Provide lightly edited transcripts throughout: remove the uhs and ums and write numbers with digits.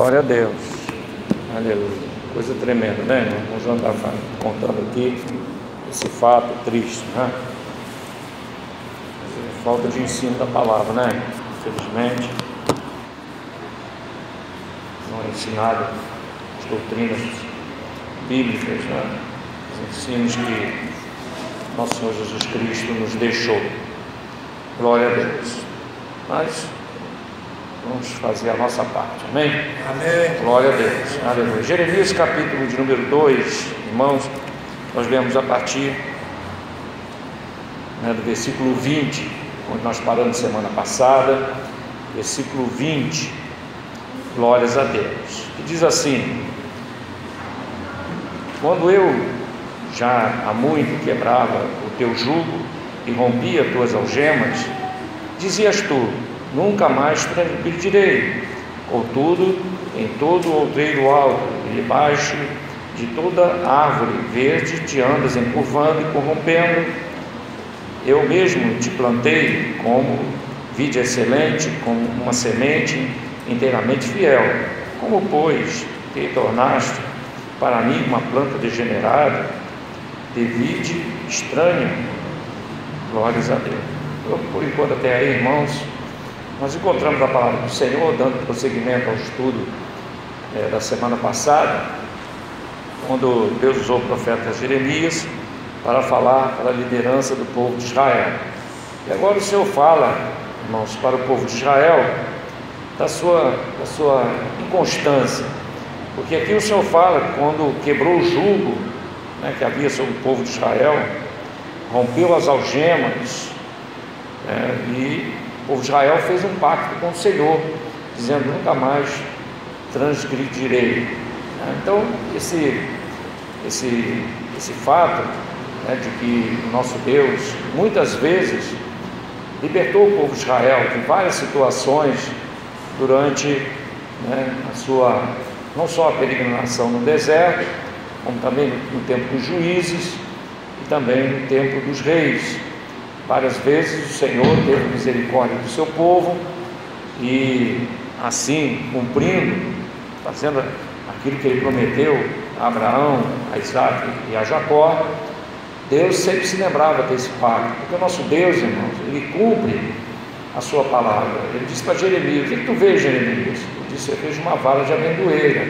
Glória a Deus. Aleluia. Coisa tremenda, né, irmão? Nós vamos andar contando aqui esse fato triste, né? Falta de ensino da palavra, né? Infelizmente, não é ensinado as doutrinas bíblicas, né? Os ensinos que nosso Senhor Jesus Cristo nos deixou. Glória a Deus. Mas vamos fazer a nossa parte, amém? Amém. Glória a Deus, aleluia. Jeremias capítulo de número 2, irmãos, nós lemos a partir do versículo 20, onde nós paramos semana passada, versículo 20, glórias a Deus, que diz assim: quando eu já há muito quebrava o teu jugo e rompia tuas algemas, dizias tu: nunca mais transgredirei. Contudo, em todo o outreiro alto e debaixo de toda árvore verde te andas encurvando e corrompendo. Eu mesmo te plantei como vide excelente, como uma semente inteiramente fiel. Como, pois, te tornaste para mim uma planta degenerada, de vide estranha? Glórias a Deus. Então, por enquanto até aí, irmãos, nós encontramos a palavra do Senhor, dando prosseguimento ao estudo da semana passada, quando Deus usou o profeta Jeremias para falar para a liderança do povo de Israel. E agora o Senhor fala, irmãos, para o povo de Israel da sua inconstância, porque aqui o Senhor fala quando quebrou o jugo, né, que havia sobre o povo de Israel, rompeu as algemas, e o povo de Israel fez um pacto com o Senhor, dizendo: nunca mais transgredirei. Então esse fato, de que o nosso Deus muitas vezes libertou o povo de Israel de várias situações durante a sua, não só a peregrinação no deserto, como também no tempo dos juízes e também no tempo dos reis. Várias vezes o Senhor teve misericórdia do seu povo e assim, cumprindo, fazendo aquilo que ele prometeu a Abraão, a Isaac e a Jacó, Deus sempre se lembrava desse pacto, porque o nosso Deus, irmãos, ele cumpre a sua palavra. Ele disse para Jeremias: o que tu vês, Jeremias? Ele disse: eu vejo uma vara de amendoeira.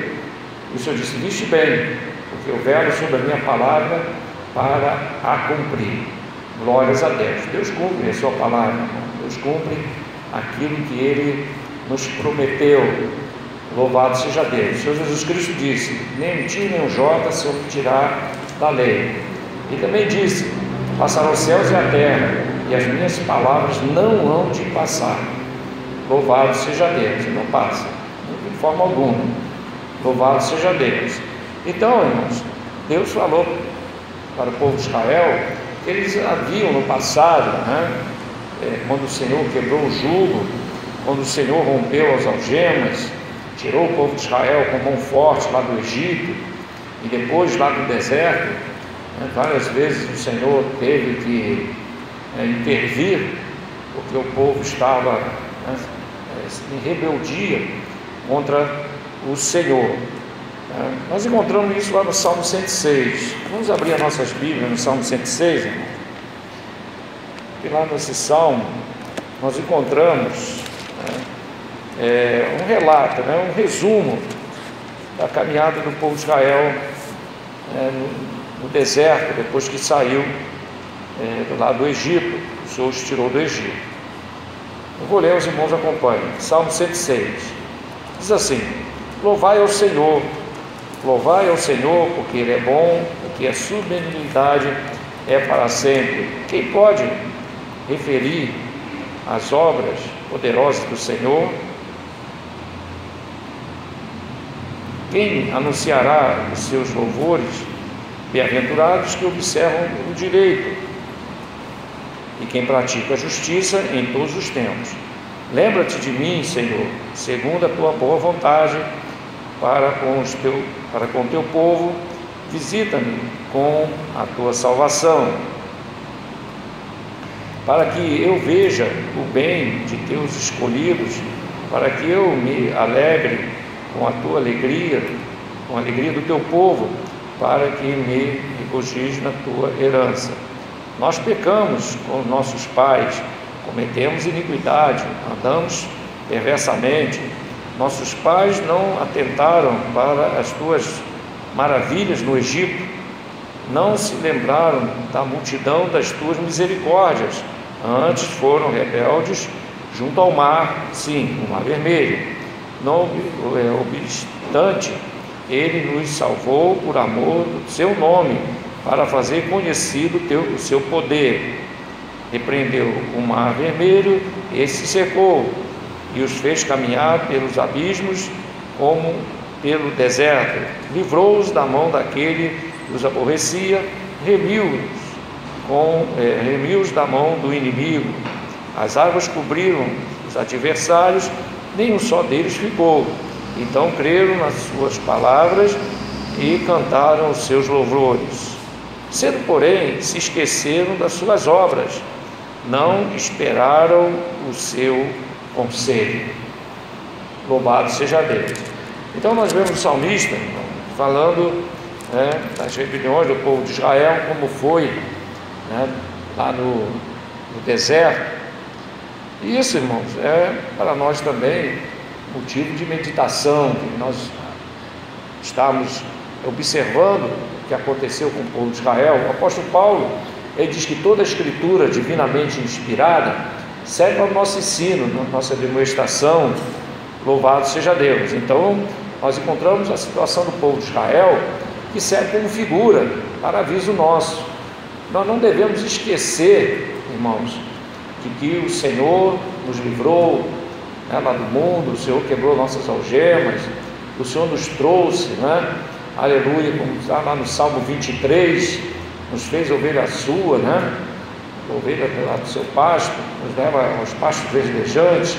E o Senhor disse: viste bem, porque eu velo sobre a minha palavra para a cumprir. Glórias a Deus. Deus cumpre a sua palavra, irmão. Deus cumpre aquilo que Ele nos prometeu. Louvado seja Deus. O Senhor Jesus Cristo disse: nem um tio nem um jota se eu me tirar da lei. E também disse: passarão os céus e a terra, e as minhas palavras não hão de passar. Louvado seja Deus. Não passa, de forma alguma. Louvado seja Deus. Então, irmãos, Deus falou para o povo de Israel que eles haviam no passado, quando o Senhor quebrou o jugo, quando o Senhor rompeu as algemas, tirou o povo de Israel com mão forte lá do Egito, e depois lá do deserto, várias vezes o Senhor teve que intervir, porque o povo estava em rebeldia contra o Senhor. Nós encontramos isso lá no Salmo 106. Vamos abrir as nossas Bíblias no Salmo 106, irmão. E lá nesse Salmo nós encontramos um relato, um resumo da caminhada do povo de Israel no deserto, depois que saiu lá do Egito. O Senhor os tirou do Egito. Eu vou ler, os irmãos acompanhem. Salmo 106 diz assim: louvai ao Senhor, porque Ele é bom, porque a sua benignidade é para sempre. Quem pode referir as obras poderosas do Senhor? Quem anunciará os seus louvores? Bem-aventurados que observam o direito e quem pratica a justiça em todos os tempos. Lembra-te de mim, Senhor, segundo a tua boa vontade, para com o teu povo. Visita-me com a tua salvação, para que eu veja o bem de teus escolhidos, para que eu me alegre com a tua alegria, com a alegria do teu povo, para que me regozije na tua herança. Nós pecamos com nossos pais, cometemos iniquidade, andamos perversamente. Nossos pais não atentaram para as tuas maravilhas no Egito, não se lembraram da multidão das tuas misericórdias, antes foram rebeldes junto ao mar, sim, o mar vermelho. Não obstante, ele nos salvou por amor do seu nome, para fazer conhecido o seu poder. Repreendeu o mar vermelho, esse se secou, e os fez caminhar pelos abismos como pelo deserto. Livrou-os da mão daquele que os aborrecia, remiu-os da mão do inimigo. As águas cobriram os adversários, nenhum só deles ficou. Então creram nas suas palavras e cantaram os seus louvores. Cedo, porém, se esqueceram das suas obras, não esperaram o seu conselho. Louvado seja Deus. Então nós vemos o salmista falando das rebeliões do povo de Israel, como foi lá no deserto. E isso, irmãos, é para nós também motivo de meditação, que nós estamos observando o que aconteceu com o povo de Israel. O apóstolo Paulo, ele diz que toda a escritura divinamente inspirada serve ao nosso ensino, na nossa demonstração. Louvado seja Deus. Então nós encontramos a situação do povo de Israel, que serve como figura para aviso nosso. Nós não devemos esquecer, irmãos, de que o Senhor nos livrou lá do mundo, o Senhor quebrou nossas algemas, o Senhor nos trouxe, aleluia, como está lá no Salmo 23, nos fez ovelha sua, ovelha lá do seu pasto, nos leva aos pastos verdejantes,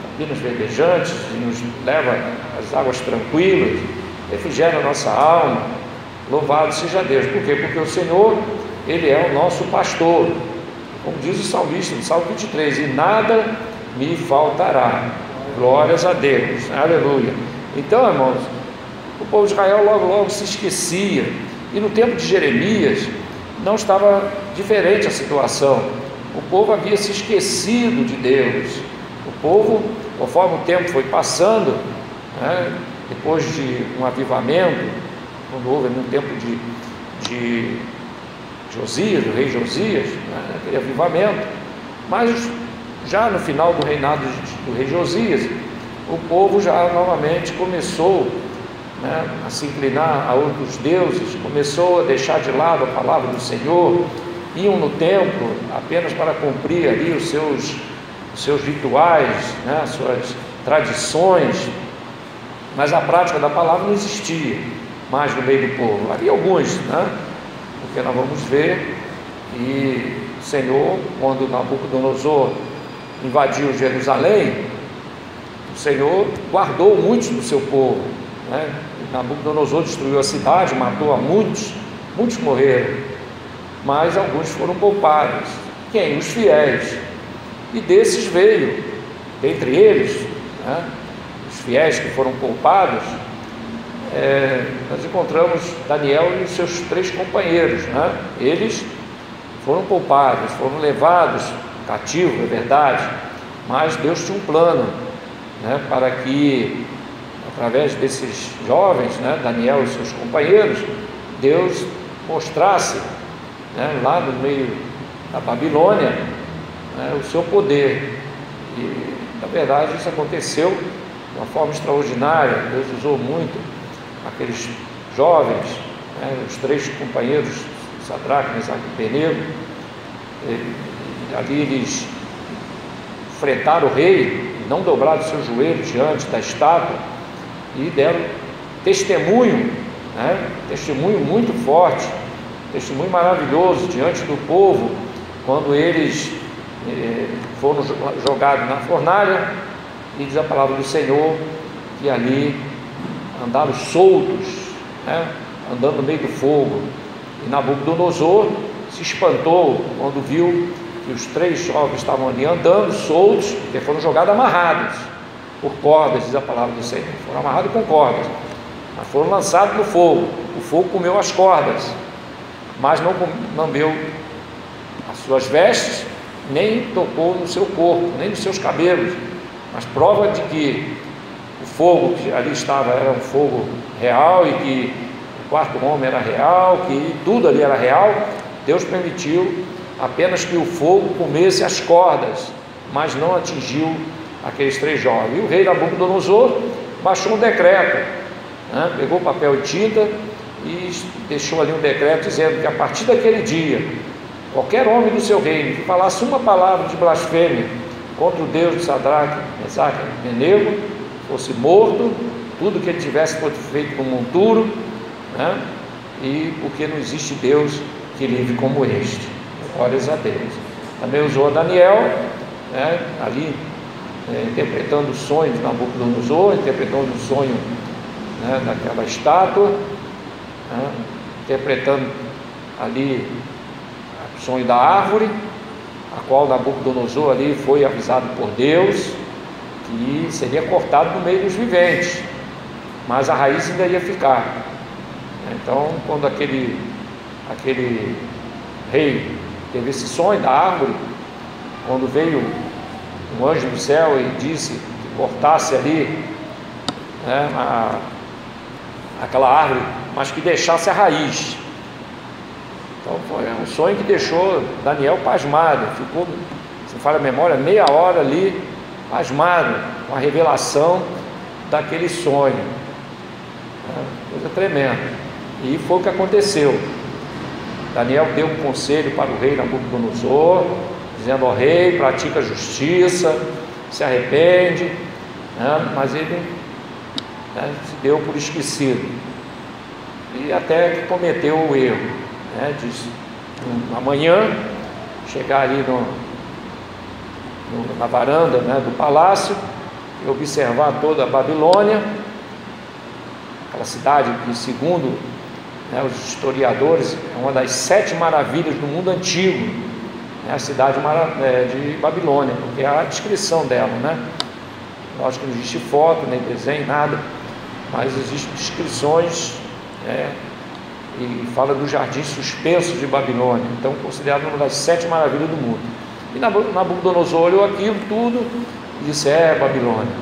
capinas verdejantes, e nos leva às águas tranquilas, refrigera a nossa alma. Louvado seja Deus. Por quê? Porque o Senhor, Ele é o nosso pastor, como diz o salmista no Salmo 23, e nada me faltará. Glórias a Deus, aleluia. Então, irmãos, o povo de Israel logo se esquecia, e no tempo de Jeremias não estava diferente a situação. O povo havia se esquecido de Deus. O povo, conforme o tempo foi passando, depois de um avivamento, quando houve no tempo de Josias, do rei Josias, aquele avivamento, mas já no final do reinado do rei Josias, o povo já novamente começou a se inclinar a outros deuses, começou a deixar de lado a palavra do Senhor, iam no templo apenas para cumprir ali os seus rituais, as suas tradições, mas a prática da palavra não existia mais no meio do povo. Havia alguns, porque nós vamos ver que o Senhor, quando Nabucodonosor invadiu Jerusalém, o Senhor guardou muitos do seu povo, Nabucodonosor destruiu a cidade, matou a muitos morreram, mas alguns foram poupados. Quem? Os fiéis. E desses veio, dentre eles, os fiéis que foram poupados, nós encontramos Daniel e os seus 3 companheiros, eles foram poupados, foram levados cativos, é verdade, mas Deus tinha um plano, para que, através desses jovens, Daniel e seus companheiros, Deus mostrasse, lá no meio da Babilônia, o seu poder. E, na verdade, isso aconteceu de uma forma extraordinária. Deus usou muito aqueles jovens, os 3 companheiros, Sadraque, Mesaque e Abednego. Ali eles enfrentaram o rei, não dobraram seus joelhos diante da estátua e deram testemunho, testemunho muito forte, testemunho maravilhoso diante do povo, quando eles foram jogados na fornalha, e diz a palavra do Senhor que ali andaram soltos, andando no meio do fogo. E Nabucodonosor se espantou quando viu que os 3 jovens estavam ali andando soltos, porque foram jogados amarrados, por cordas, diz a palavra do Senhor. Foram amarrados com cordas, mas foram lançados no fogo. O fogo comeu as cordas, mas não lambeu as suas vestes, nem tocou no seu corpo, nem nos seus cabelos. Mas prova de que o fogo que ali estava era um fogo real, e que o quarto homem era real, que tudo ali era real. Deus permitiu apenas que o fogo comesse as cordas, mas não atingiu aqueles 3 jovens. E o rei Nabucodonosor baixou um decreto, né? Pegou papel e tinta e deixou ali um decreto dizendo que a partir daquele dia, qualquer homem do seu reino que falasse uma palavra de blasfêmia contra o Deus de Sadraque, Mesaque e Abednego fosse morto, tudo que ele tivesse foi feito com monturo, né? E porque não existe Deus que livre como este. Glórias a Deus. Também usou Daniel, né? Ali interpretando o sonho de Nabucodonosor, interpretando o sonho, né, daquela estátua, né? Interpretando ali o sonho da árvore, a qual Nabucodonosor ali foi avisado por Deus que seria cortado no meio dos viventes, mas a raiz ainda ia ficar. Então, quando aquele rei teve esse sonho da árvore, quando veio um anjo do céu e disse que cortasse ali, né, aquela árvore, mas que deixasse a raiz. Então foi um sonho que deixou Daniel pasmado, ficou, se não falha a memória, meia hora ali pasmado com a revelação daquele sonho. Coisa tremenda. E foi o que aconteceu. Daniel deu um conselho para o rei Nabucodonosor, dizendo ao rei: pratica a justiça, se arrepende, né? Mas ele, né, se deu por esquecido, e até que cometeu o erro, né? Diz, amanhã chegar ali na varanda, né, do palácio, e observar toda a Babilônia, aquela cidade que, segundo, né, os historiadores, é uma das 7 maravilhas do mundo antigo, né, a cidade de Babilônia, porque é a descrição dela, né? Lógico que não existe foto, nem desenho, nada, mas existem descrições, né, e fala dos jardins suspensos de Babilônia, então considerado uma das 7 maravilhas do mundo. E Nabucodonosor olhou aquilo tudo e disse: é Babilônia,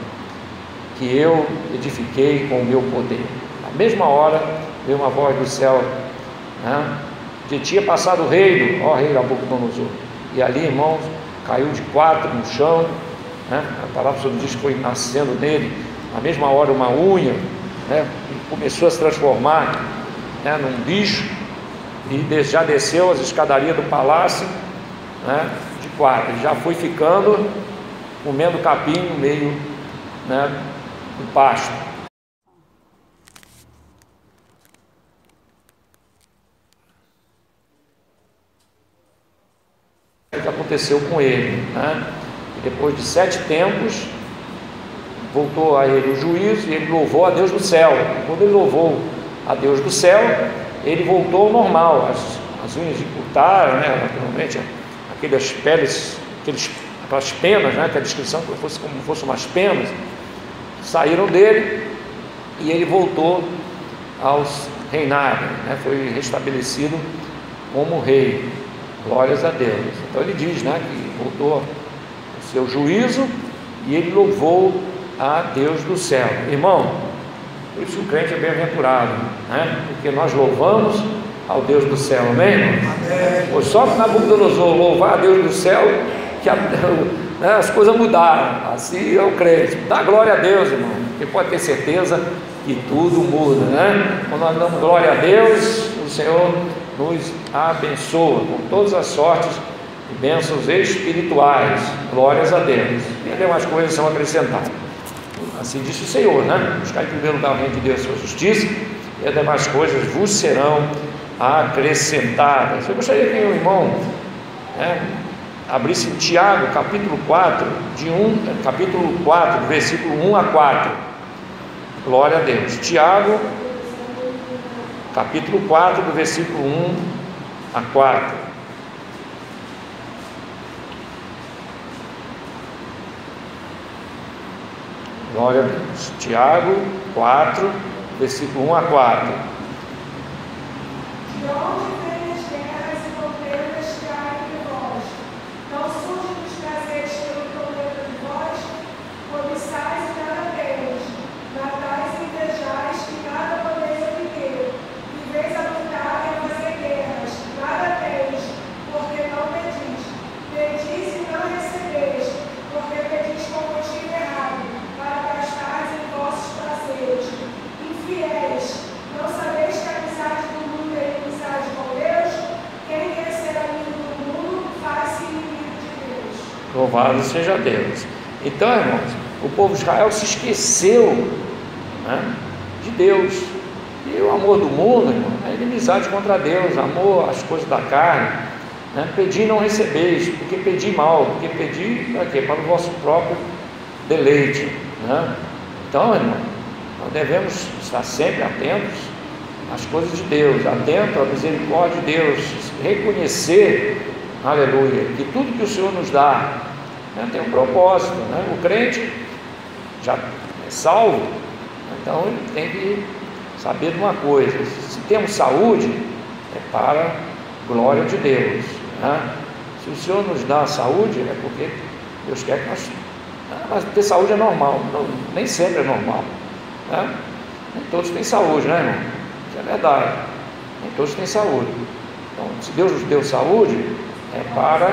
que eu edifiquei com o meu poder. Na mesma hora veio uma voz do céu, né, que tinha passado o reino, ó rei Nabucodonosor. E ali, irmãos, caiu de 4 no chão, né? A palavra sobre diz que foi nascendo nele, na mesma hora, uma unha, né? E começou a se transformar, né, num bicho, e já desceu as escadarias do palácio, né, de 4. Ele já foi ficando comendo capim no meio, né, do pasto. O que aconteceu com ele, né? E depois de 7 tempos voltou a ele o juízo, e ele louvou a Deus do céu. E quando ele louvou a Deus do céu, ele voltou ao normal. As unhas de cortar, né, naturalmente, aquelas peles, aquelas penas, né, que a descrição fosse como fossem umas penas, saíram dele, e ele voltou aos reinar, né? Foi restabelecido como rei. Glórias a Deus. Então ele diz, né, que voltou ao seu juízo, e ele louvou a Deus do céu. Irmão, por isso o crente é bem-aventurado, né? Porque nós louvamos ao Deus do céu, amém? Pois só que Nabucodonosor louvar a Deus do céu, que né, as coisas mudaram. Assim é o crente. Dá glória a Deus, irmão, porque pode ter certeza que tudo muda, né? Quando nós damos glória a Deus, o Senhor nos abençoa com todas as sortes e bênçãos espirituais. Glórias a Deus. E as demais coisas são acrescentadas. Assim disse o Senhor, né? Buscar em primeiro lugar o reino de Deus e sua justiça, e as demais coisas vos serão acrescentadas. Eu gostaria que o irmão, né, abrisse Tiago, capítulo 4, capítulo 4, versículo 1 a 4. Glória a Deus. Tiago, capítulo 4, do versículo 1 a 4. Glória a Deus. Tiago 4, versículo 1 a 4. De onde vêm as guerras e contendas que há entre vós? Não surge dos prazeres pelo problema de vós? Cobiçais e nada tendes, matais e invejais e nada podeis obter. Viveis a lutar e a fazer guerras, nada tendes, porque não pedis. Pedis e não recebeis, porque pedis com motivo errado, para gastardes em vossos prazeres. Infiéis, não sabeis que a amizade do mundo é inimizade com Deus? Quem quer ser amigo do mundo, faz-se inimigo de Deus. Louvado seja Deus. Então, irmãos, o povo de Israel se esqueceu, né, de Deus. E o amor do mundo, irmão, é inimizade contra Deus, amor às coisas da carne, né? Pedi e não recebeis, porque pedi mal, porque pedi para quê? Para o vosso próprio deleite, né? Então, irmão, nós devemos estar sempre atentos às coisas de Deus, atento à misericórdia de Deus, reconhecer, aleluia, que tudo que o Senhor nos dá, né, tem um propósito, né? O crente já é salvo, então ele tem que saber de uma coisa: se temos saúde, é para a glória de Deus, né? Se o Senhor nos dá saúde, é porque Deus quer que nós... Mas ter saúde é normal, não, nem sempre é normal, né? Nem todos têm saúde, né, irmão? Isso é verdade, nem todos têm saúde. Então, se Deus nos deu saúde, é para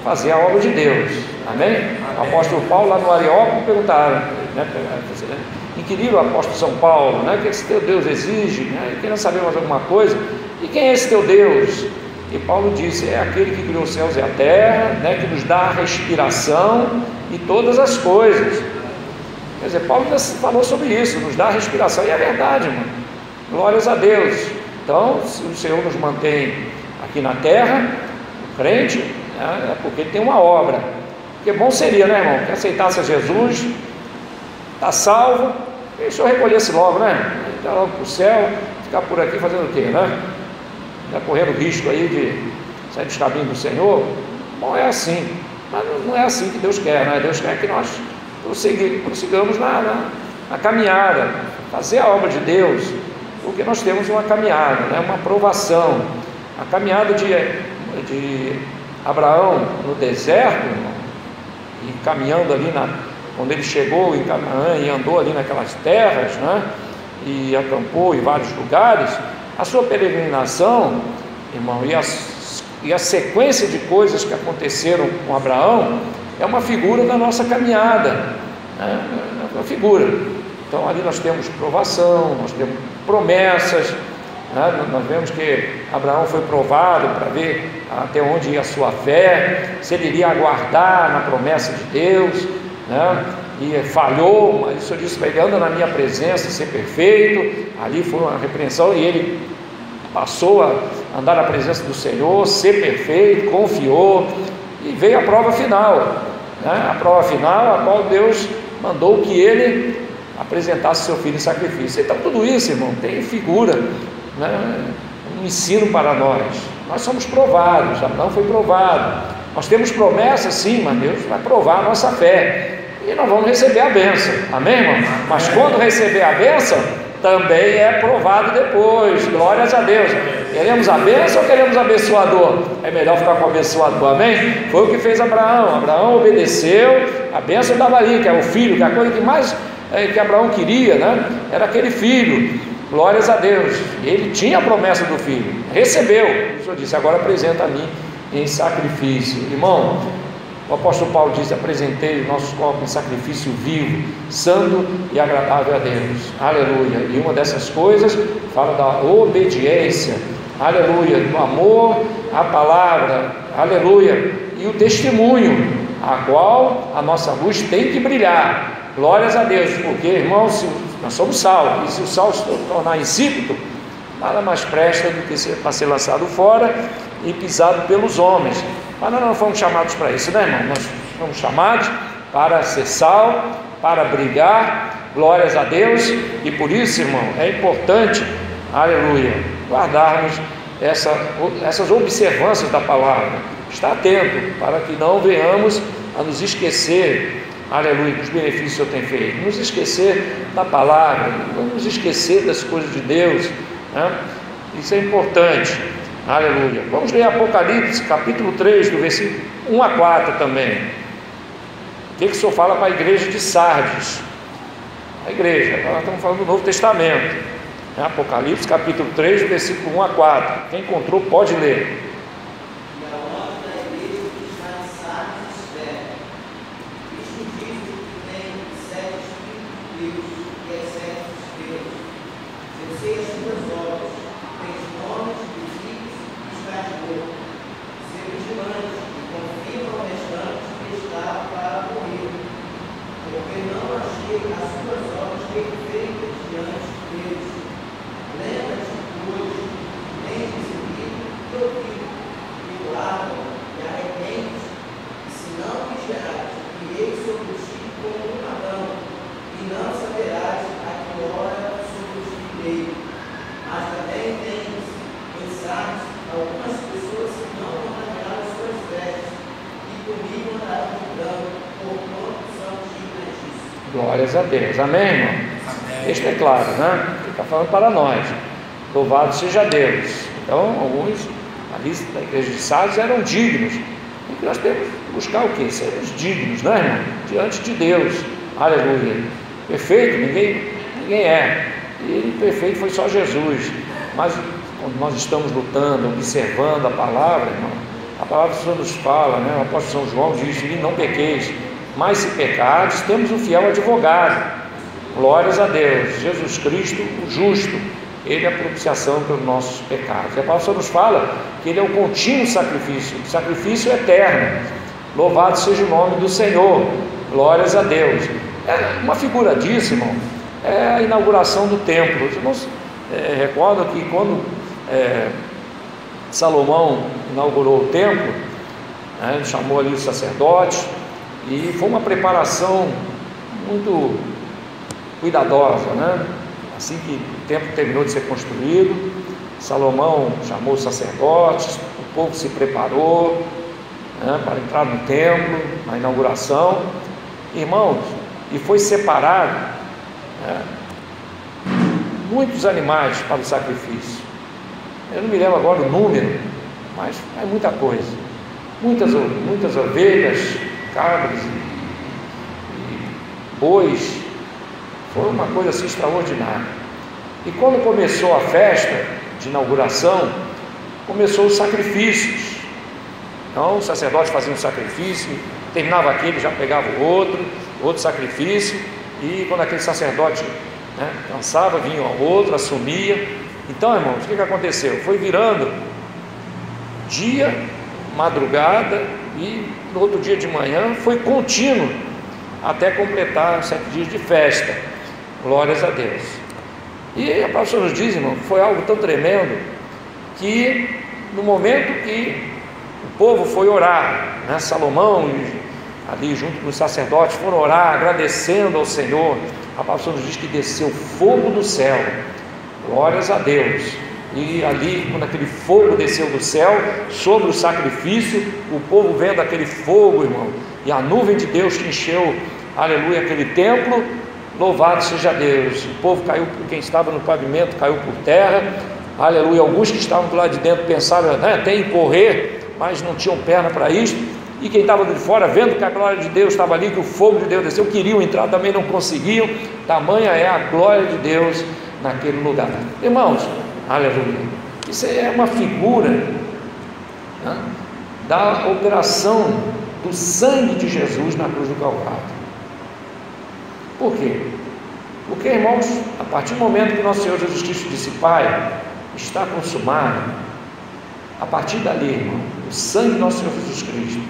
fazer a obra de Deus, amém? O apóstolo Paulo lá no Areópago perguntaram, né, inquiriram o apóstolo São Paulo, né, o que esse teu Deus exige, né, querendo saber mais alguma coisa, e quem é esse teu Deus? E Paulo disse: é aquele que criou os céus e a terra, né, que nos dá a respiração e todas as coisas. Quer dizer, Paulo falou sobre isso, nos dá a respiração, e é verdade, irmão. Glórias a Deus. Então, se o Senhor nos mantém aqui na terra, o crente, né, é porque tem uma obra. Que bom seria, né, irmão, que aceitasse a Jesus, está salvo, e o Senhor recolhesse logo, né? Ir logo para o céu, ficar por aqui fazendo o quê, né? Já correndo risco aí de sair dos caminhos do Senhor. Bom, é assim, mas não é assim que Deus quer, né? Deus quer que nós prossigamos na caminhada, fazer a obra de Deus, porque nós temos uma caminhada, né? Uma provação. A caminhada de Abraão no deserto, irmão, e caminhando ali quando ele chegou em Canaã e andou ali naquelas terras, né, e acampou em vários lugares, a sua peregrinação, irmão, e a sequência de coisas que aconteceram com Abraão é uma figura da nossa caminhada, né? É uma figura. Então ali nós temos provação, nós temos promessas, né? Nós vemos que Abraão foi provado para ver até onde ia a sua fé, se ele iria aguardar na promessa de Deus, né? E falhou, mas o Senhor disse para ele: anda na minha presença, ser perfeito. Ali foi uma repreensão e ele passou a andar na presença do Senhor, ser perfeito, confiou, e veio a prova final, né? A prova final, a qual Deus mandou que ele apresentasse seu filho em sacrifício. Então tudo isso, irmão, tem figura, né? Um ensino para nós. Nós somos provados, Abraão foi provado. Nós temos promessas, sim, mas Deus vai provar a nossa fé, e nós vamos receber a bênção, amém, irmão? Mas quando receber a bênção, também é provado depois. Glórias a Deus. Queremos a bênção ou queremos abençoador? É melhor ficar com o abençoador, amém? Foi o que fez Abraão. Abraão obedeceu, a bênção estava ali, que é o filho, que é a coisa que mais que Abraão queria, né? Era aquele filho. Glórias a Deus. Ele tinha a promessa do filho, recebeu. O Senhor disse: agora apresenta a mim em sacrifício. Irmão, o apóstolo Paulo diz: apresentei os nossos corpos em sacrifício vivo, santo e agradável a Deus. Aleluia. E uma dessas coisas fala da obediência, aleluia, do amor à palavra, aleluia, e o testemunho, a qual a nossa luz tem que brilhar. Glórias a Deus. Porque, irmão, se nós somos sal, e se o sal se tornar insípido, nada mais presta do que para ser lançado fora e pisado pelos homens. Mas nós não fomos chamados para isso, né, irmão? Nós fomos chamados para ser sal, para brilhar. Glórias a Deus. E por isso, irmão, é importante, aleluia, guardarmos essas observâncias da palavra. Estar atento para que não venhamos a nos esquecer aleluia, dos benefícios que o Senhor tem feito, não nos esquecer da palavra, não nos esquecer das coisas de Deus, né? Isso é importante, aleluia. Vamos ler Apocalipse, capítulo 3, do versículo 1 a 4 também. O que o Senhor fala para a igreja de Sardes? A igreja, nós estamos falando do Novo Testamento, né? Apocalipse, capítulo 3, do versículo 1 a 4. Quem encontrou pode ler. Glórias a Deus, amém, irmão? Isso é claro, né? Ele está falando para nós. Louvado seja Deus. Então, alguns ali da igreja de Sardes eram dignos. E que nós temos que buscar o quê? Sermos dignos, né, irmão? Diante de Deus. Aleluia. Perfeito, ninguém é. E perfeito foi só Jesus. Mas quando nós estamos lutando, observando a palavra, irmão, a palavra do Senhor nos fala, né? O apóstolo São João diz: "E não pequeis, mas se pecardes, temos um fiel advogado." Glórias a Deus, Jesus Cristo, o justo, Ele é a propiciação pelos nossos pecados. E a palavra nos fala que Ele é um contínuo sacrifício, um sacrifício eterno. Louvado seja o nome do Senhor, glórias a Deus. Uma figura disso, irmão, é a inauguração do templo. Os irmãos recordam que quando Salomão inaugurou o templo, né, ele chamou ali os sacerdotes, e foi uma preparação muito cuidadosa, né? Assim que o templo terminou de ser construído, Salomão chamou os sacerdotes, o povo se preparou, né, para entrar no templo, na inauguração, irmãos, e foi separado, né, muitos animais para o sacrifício. Eu não me lembro agora o número, mas é muita coisa, muitas ovelhas, cabras e bois. Foi uma coisa assim extraordinária. E quando começou a festa de inauguração, começou os sacrifícios. Então o sacerdote fazia um sacrifício, terminava aquele, já pegava o outro sacrifício, e quando aquele sacerdote, né, cansava, vinha o outro, assumia. Então, irmãos, o que aconteceu? Foi virando dia, madrugada, e no outro dia de manhã foi contínuo até completar os 7 dias de festa. Glórias a Deus. E a palavra nos diz, irmão, que foi algo tão tremendo que no momento que o povo foi orar, né, Salomão ali junto com os sacerdotes foram orar, agradecendo ao Senhor, a palavra nos diz que desceu fogo do céu. Glórias a Deus. E ali, quando aquele fogo desceu do céu sobre o sacrifício, o povo vendo aquele fogo, irmão, e a nuvem de Deus que encheu, aleluia, aquele templo, louvado seja Deus. O povo caiu, quem estava no pavimento caiu por terra, aleluia. Alguns que estavam do lado de dentro pensaram, né, tem que correr, mas não tinham perna para isso. E quem estava de fora, vendo que a glória de Deus estava ali, que o fogo de Deus desceu, queriam entrar, também não conseguiam. Tamanha é a glória de Deus naquele lugar. Irmãos, aleluia, isso é uma figura, né, da operação do sangue de Jesus na cruz do Calvário. Por quê? Porque, irmãos, a partir do momento que nosso Senhor Jesus Cristo disse: Pai, está consumado, a partir dali, irmão, o sangue de nosso Senhor Jesus Cristo,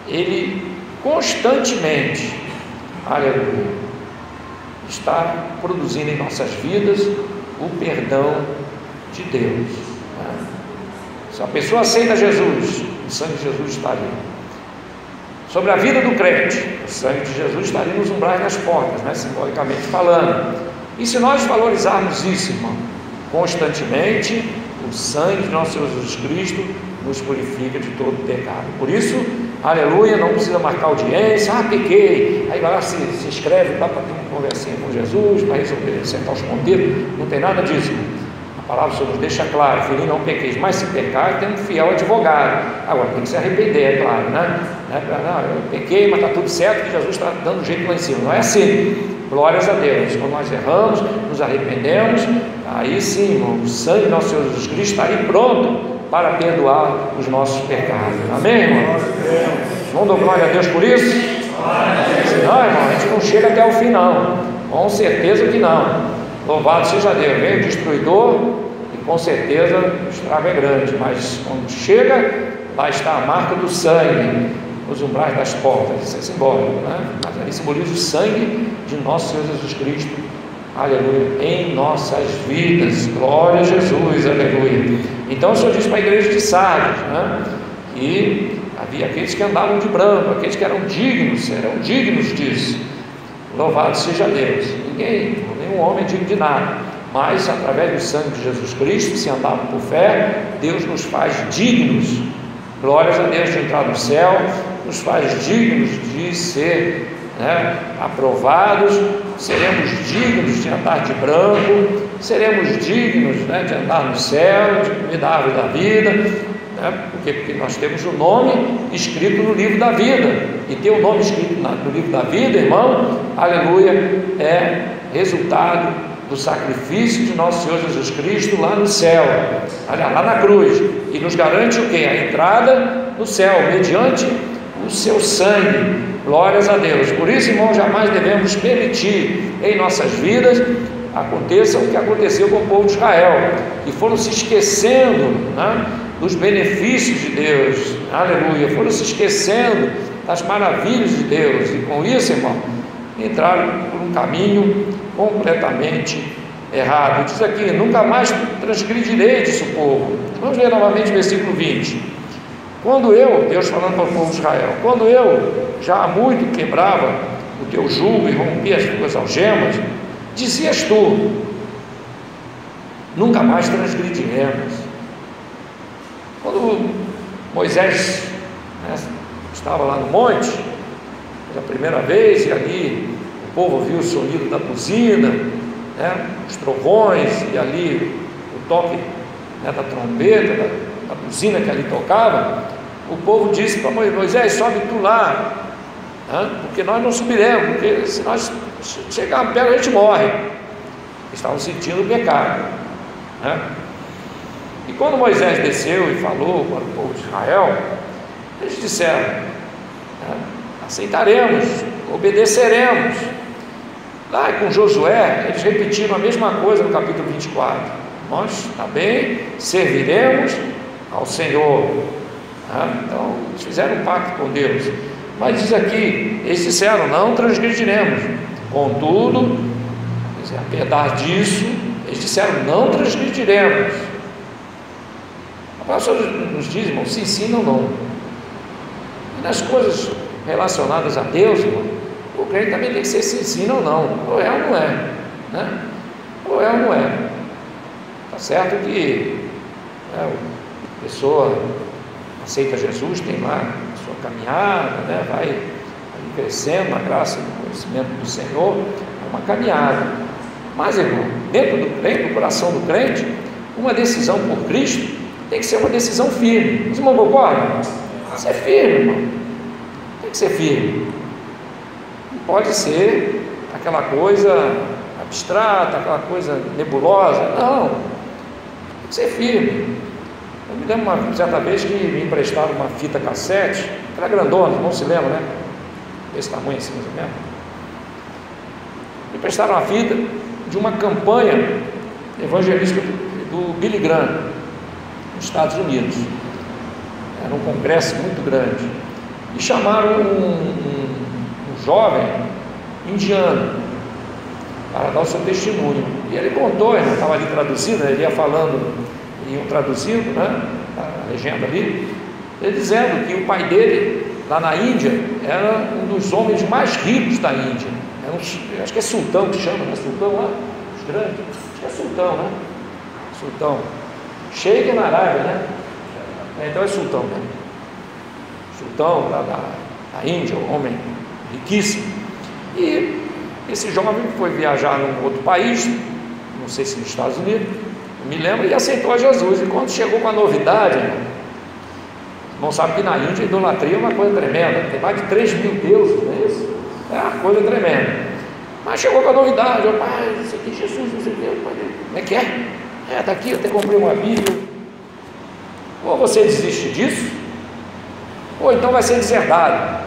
Ele constantemente, aleluia, está produzindo em nossas vidas o perdão de Deus. Se a pessoa aceita Jesus, o sangue de Jesus está ali. Sobre a vida do crente, o sangue de Jesus está ali nos umbrais das portas, né, simbolicamente falando. E se nós valorizarmos isso, irmão, constantemente, o sangue de nosso Senhor Jesus Cristo nos purifica de todo pecado. Por isso aleluia, não precisa marcar audiência, pequei, aí vai lá, se inscreve lá para ter uma conversinha com Jesus, para resolver, sentar os ponteiros, não tem nada disso. A palavra do Senhor nos deixa claro, filhinho, não pequeis, mas se pecar, tem um fiel advogado. Agora tem que se arrepender, é claro, né? Não, eu pequei, mas está tudo certo, que Jesus está dando jeito lá em cima. Não é assim. Glórias a Deus. Quando nós erramos, nos arrependemos, aí sim, irmão, o sangue do nosso Senhor Jesus Cristo está aí pronto para perdoar os nossos pecados. Amém, irmão? Vamos dar glória a Deus por isso? Senão, irmão, a gente não chega até o fim, não. Com certeza que não. Louvado seja Deus. Vem o destruidor e com certeza o estrago é grande, mas quando chega, lá está a marca do sangue nos umbrais das portas. Isso é simbólico, né? Mas ali simboliza o sangue de nosso Senhor Jesus Cristo, aleluia, em nossas vidas. Glória a Jesus, aleluia. Então o Senhor diz para a igreja de Sardes, né? E havia aqueles que andavam de branco, aqueles que eram dignos disso. Louvado seja Deus. Nenhum homem é digno de nada, mas através do sangue de Jesus Cristo, se andarmos por fé, Deus nos faz dignos, glórias a Deus, de entrar no céu, nos faz dignos de ser, né, aprovados, seremos dignos de andar de branco, seremos dignos, né, de andar no céu, de comer da árvore da vida, né, porque nós temos o nome escrito no livro da vida, e ter o nome escrito no livro da vida, irmão, aleluia, é resultado do sacrifício de nosso Senhor Jesus Cristo lá no céu, lá na cruz, e nos garante o quê? A entrada no céu, mediante o seu sangue. Glórias a Deus. Por isso, irmão, jamais devemos permitir em nossas vidas aconteça o que aconteceu com o povo de Israel, que foram se esquecendo, né, dos benefícios de Deus, aleluia, foram se esquecendo das maravilhas de Deus, e com isso, irmão, entraram por um caminho completamente errado. Diz aqui: nunca mais transgredirei, disse o povo. Vamos ler novamente o versículo 20. Quando eu, Deus falando para o povo de Israel, quando eu já há muito quebrava o teu jugo e rompia as tuas algemas, dizias tu: nunca mais transgrediremos. Quando Moisés, né, estava lá no monte pela primeira vez, e ali o povo ouviu o sonido da buzina, né, os trovões, e ali o toque, né, da trombeta, da buzina que ali tocava, o povo disse para Moisés: sobe tu lá, né, porque nós não subiremos, porque se nós chegarmos perto a gente morre. Estavam sentindo o pecado, né? E quando Moisés desceu e falou para o povo de Israel, eles disseram: né, aceitaremos, obedeceremos. Lá com Josué, eles repetiram a mesma coisa no capítulo 24: nós também serviremos ao Senhor. Então eles fizeram um pacto com Deus, mas diz aqui, eles disseram: não transgrediremos. Contudo, apesar disso, eles disseram: não transgrediremos. A palavra nos diz, irmão, se ensina ou não. E nas coisas relacionadas a Deus, irmão, o crente também tem que ser se ensina ou não, ou é ou não é, né? Ou é ou não é. Está certo que, né, a pessoa aceita Jesus, tem lá a sua caminhada, né, vai crescendo na graça e no conhecimento do Senhor, é uma caminhada. Mas, irmão, dentro do crente, no coração do crente, uma decisão por Cristo tem que ser uma decisão firme. Os irmãos concordam? Ser firme, irmão. Tem que ser firme. Não pode ser aquela coisa abstrata, aquela coisa nebulosa. Não. Tem que ser firme. Eu me lembro uma certa vez que me emprestaram uma fita cassete, aquela grandona, não se lembra, né? Desse tamanho assim, mais ou menos. Me emprestaram uma fita de uma campanha evangelística do Billy Graham, nos Estados Unidos. Era um congresso muito grande. E chamaram um jovem indiano para dar o seu testemunho. E ele contou, ele estava ali traduzindo, ele ia falando, iam traduzindo, né, a legenda ali, ele dizendo que o pai dele, lá na Índia, era um dos homens mais ricos da Índia. Era acho que é sultão que chama, né? Sultão lá, os grandes, acho que é sultão, né? Sultão. Sheikh na Arábia, né? Então é sultão, né? sultão lá da Índia, um homem riquíssimo. E esse jovem foi viajar num outro país, não sei se nos Estados Unidos, não me lembro, e aceitou a Jesus. E quando chegou com a novidade, não sabe que na Índia a idolatria é uma coisa tremenda, tem mais de 3 mil deuses, não é isso? É uma coisa tremenda. Mas chegou com a novidade: ó, pai, isso aqui é Jesus, não sei o que, como é que é? Está aqui, eu até comprei uma Bíblia. Ou você desiste disso, ou então vai ser deserdado.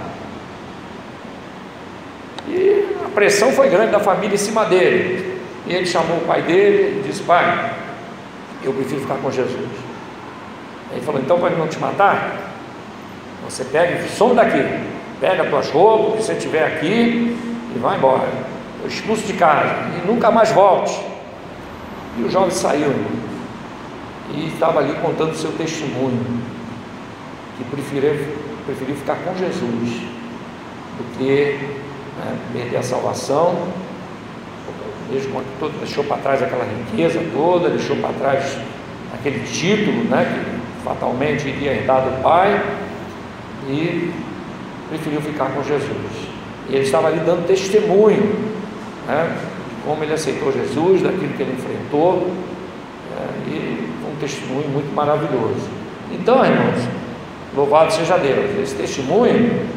E a pressão foi grande da família em cima dele. E ele chamou o pai dele e disse: pai, eu prefiro ficar com Jesus. Ele falou: então, para ele não te matar, você pega e some daqui, pega as tuas roupas, o que você tiver aqui, e vai embora. Eu expulso de casa e nunca mais volte. E o jovem saiu e estava ali contando o seu testemunho, que preferiu ficar com Jesus do que perder a salvação, mesmo quando deixou para trás aquela riqueza toda, deixou para trás aquele título, que fatalmente iria herdar do pai, e preferiu ficar com Jesus. E ele estava ali dando testemunho, de como ele aceitou Jesus, daquilo que ele enfrentou, e foi um testemunho muito maravilhoso. Então, irmãos, louvado seja Deus. Esse testemunho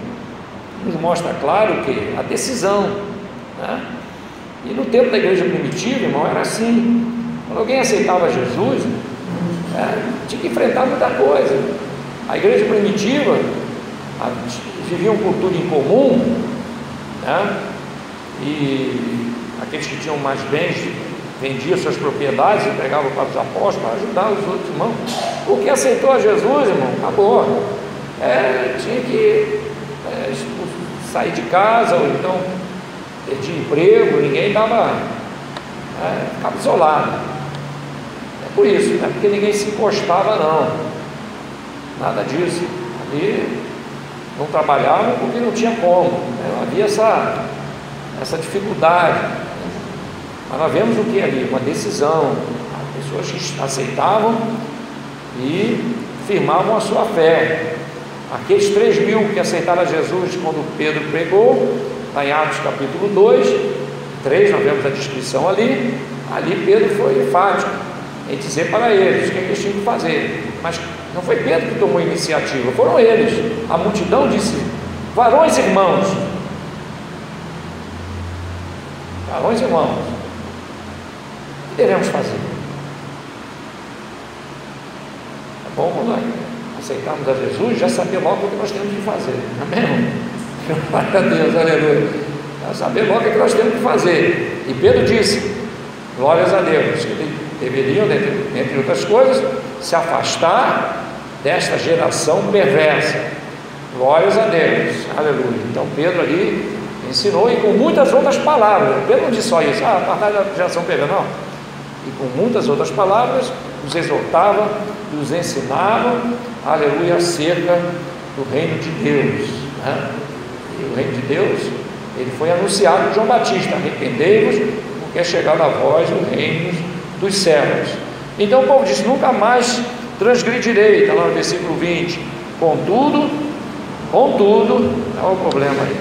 nos mostra claro que a decisão, e no tempo da igreja primitiva, irmão, era assim: quando alguém aceitava Jesus, tinha que enfrentar muita coisa. A igreja primitiva viviam cultura em comum, e aqueles que tinham mais bens vendiam suas propriedades e entregavam para os apóstolos para ajudar os outros irmãos. O que aceitou a Jesus, irmão, acabou. Tinha que sair de casa, ou então perdia emprego, ninguém ficava isolado. É por isso, não é porque ninguém se encostava, não, nada disso. Ali não trabalhavam porque não tinha como, não havia essa dificuldade. Mas nós vemos o que ali? Uma decisão. Pessoas que aceitavam e firmavam a sua fé. Aqueles 3 mil que aceitaram a Jesus quando Pedro pregou, está em Atos capítulo 2, 3, nós vemos a descrição ali. Ali Pedro foi enfático em dizer para eles o que eles tinham que fazer. Mas não foi Pedro que tomou a iniciativa, foram eles. A multidão disse: varões e irmãos, o que devemos fazer? É bom quando nós aceitarmos a Jesus, já saber logo o que nós temos que fazer. Amém? Glória a Deus, aleluia. Já saber logo o que nós temos que fazer. E Pedro disse: glórias a Deus, que deveriam, entre outras coisas, se afastar desta geração perversa. Glórias a Deus, aleluia. Então Pedro ali ensinou, e com muitas outras palavras. Pedro não disse só isso: apartar da geração perversa, não. E com muitas outras palavras os exortava, os ensinava, aleluia, acerca do reino de Deus, E o reino de Deus, ele foi anunciado por João Batista: arrependei-vos, porque é chegado a vós o reino dos céus. Então o povo disse: nunca mais transgredirei. Está lá no versículo 20. Contudo, não é o problema aí: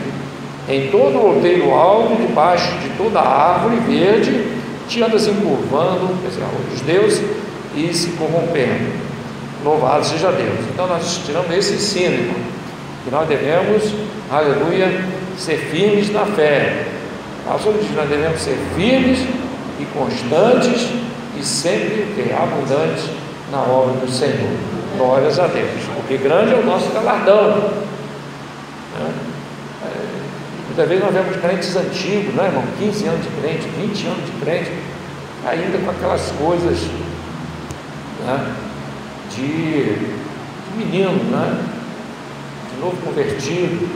em todo o outeiro alto, debaixo de toda árvore verde, te andas encurvando, quer dizer, os deuses, e se corrompendo. Louvado seja Deus. Então nós tiramos esse ensino, irmão, que nós devemos, aleluia, ser firmes na fé. A Senhor diz: nós devemos ser firmes e constantes e sempre abundantes na obra do Senhor. Glórias a Deus, porque grande é o nosso galardão. Muitas vezes nós vemos crentes antigos, não é, irmão? 15 anos de crente, 20 anos de crente, ainda com aquelas coisas de menino, de novo convertido,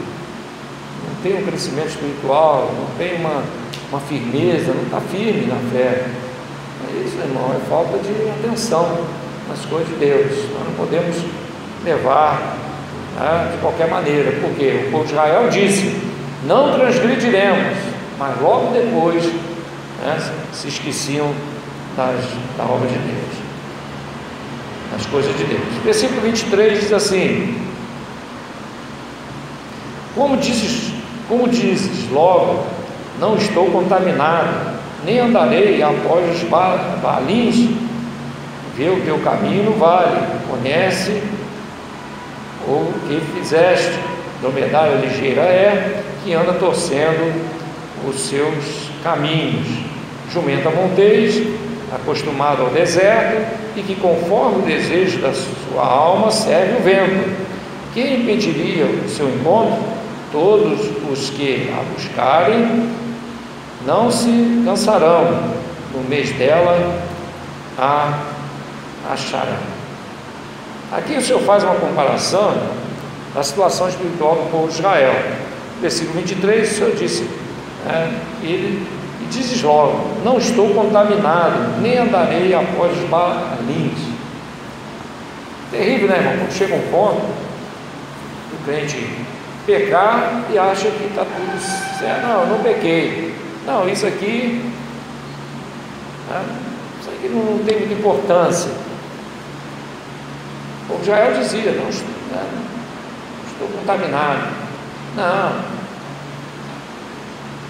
não tem um crescimento espiritual, não tem uma firmeza, não está firme na fé. É isso, irmão, é falta de atenção nas coisas de Deus. Nós não podemos levar de qualquer maneira, porque o povo de Israel disse: não transgrediremos, mas logo depois se esqueciam da obra de Deus, das coisas de Deus. Versículo 23 diz assim: Como dizes logo, não estou contaminado, nem andarei após os balins. Vê o teu caminho no vale, conhece o que fizeste. Dromedário ligeira é, que anda torcendo os seus caminhos. Jumenta montês, acostumado ao deserto, e que conforme o desejo da sua alma serve o vento. Quem impediria o seu encontro? Todos os que a buscarem não se cansarão, no mês dela a acharão. Aqui o Senhor faz uma comparação da situação espiritual do povo de Israel. Versículo 23, o Senhor disse, e dizes logo, não estou contaminado, nem andarei após os balins. Terrível, né, irmão? Quando chega um ponto o crente pecar e acha que está tudo certo. Não, eu não pequei. Não, isso aqui não tem muita importância. O povo de Israel dizia, não estou contaminado. Não.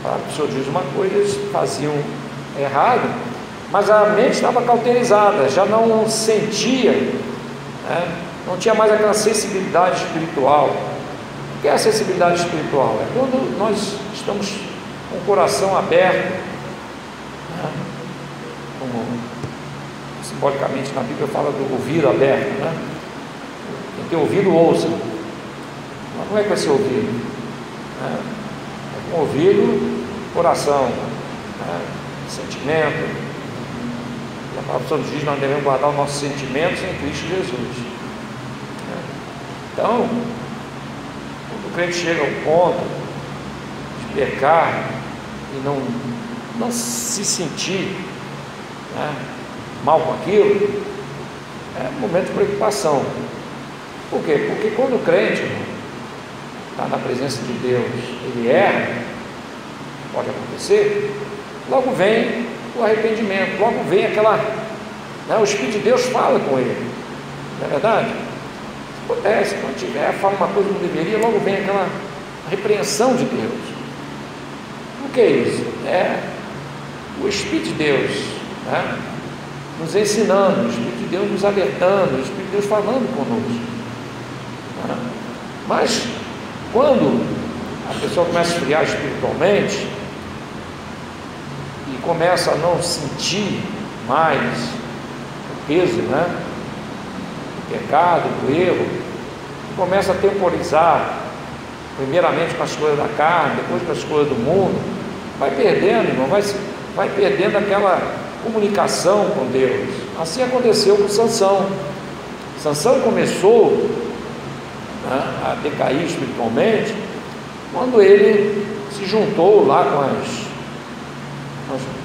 O Senhor diz uma coisa, eles faziam errado, mas a mente estava cauterizada, já não sentia, não tinha mais aquela sensibilidade espiritual. O que é a sensibilidade espiritual? É quando nós estamos com o coração aberto, como simbolicamente na Bíblia fala do ouvido aberto, quem tem ouvido ouça. Mas como é que vai ser ouvido? Com ouvido, coração, sentimento. E a palavra do Senhor diz que nós devemos guardar os nossos sentimentos em Cristo Jesus. Então, quando o crente chega ao ponto de pecar e não se sentir mal com aquilo, é um momento de preocupação. Por quê? Porque quando o crente está na presença de Deus, ele erra, pode acontecer, logo vem o arrependimento, logo vem aquela, o Espírito de Deus fala com ele, não é verdade? Acontece, quando tiver, fala uma coisa que não deveria, logo vem aquela repreensão de Deus. O que é isso? É o Espírito de Deus, nos ensinando, o Espírito de Deus nos alertando, o Espírito de Deus falando conosco. Mas quando a pessoa começa a esfriar espiritualmente e começa a não sentir mais o peso, do pecado, do erro, e começa a temporizar, primeiramente com as coisas da carne, depois com as coisas do mundo, vai perdendo, irmão, vai perdendo aquela comunicação com Deus. Assim aconteceu com Sansão. Sansão começou a decair espiritualmente quando ele se juntou lá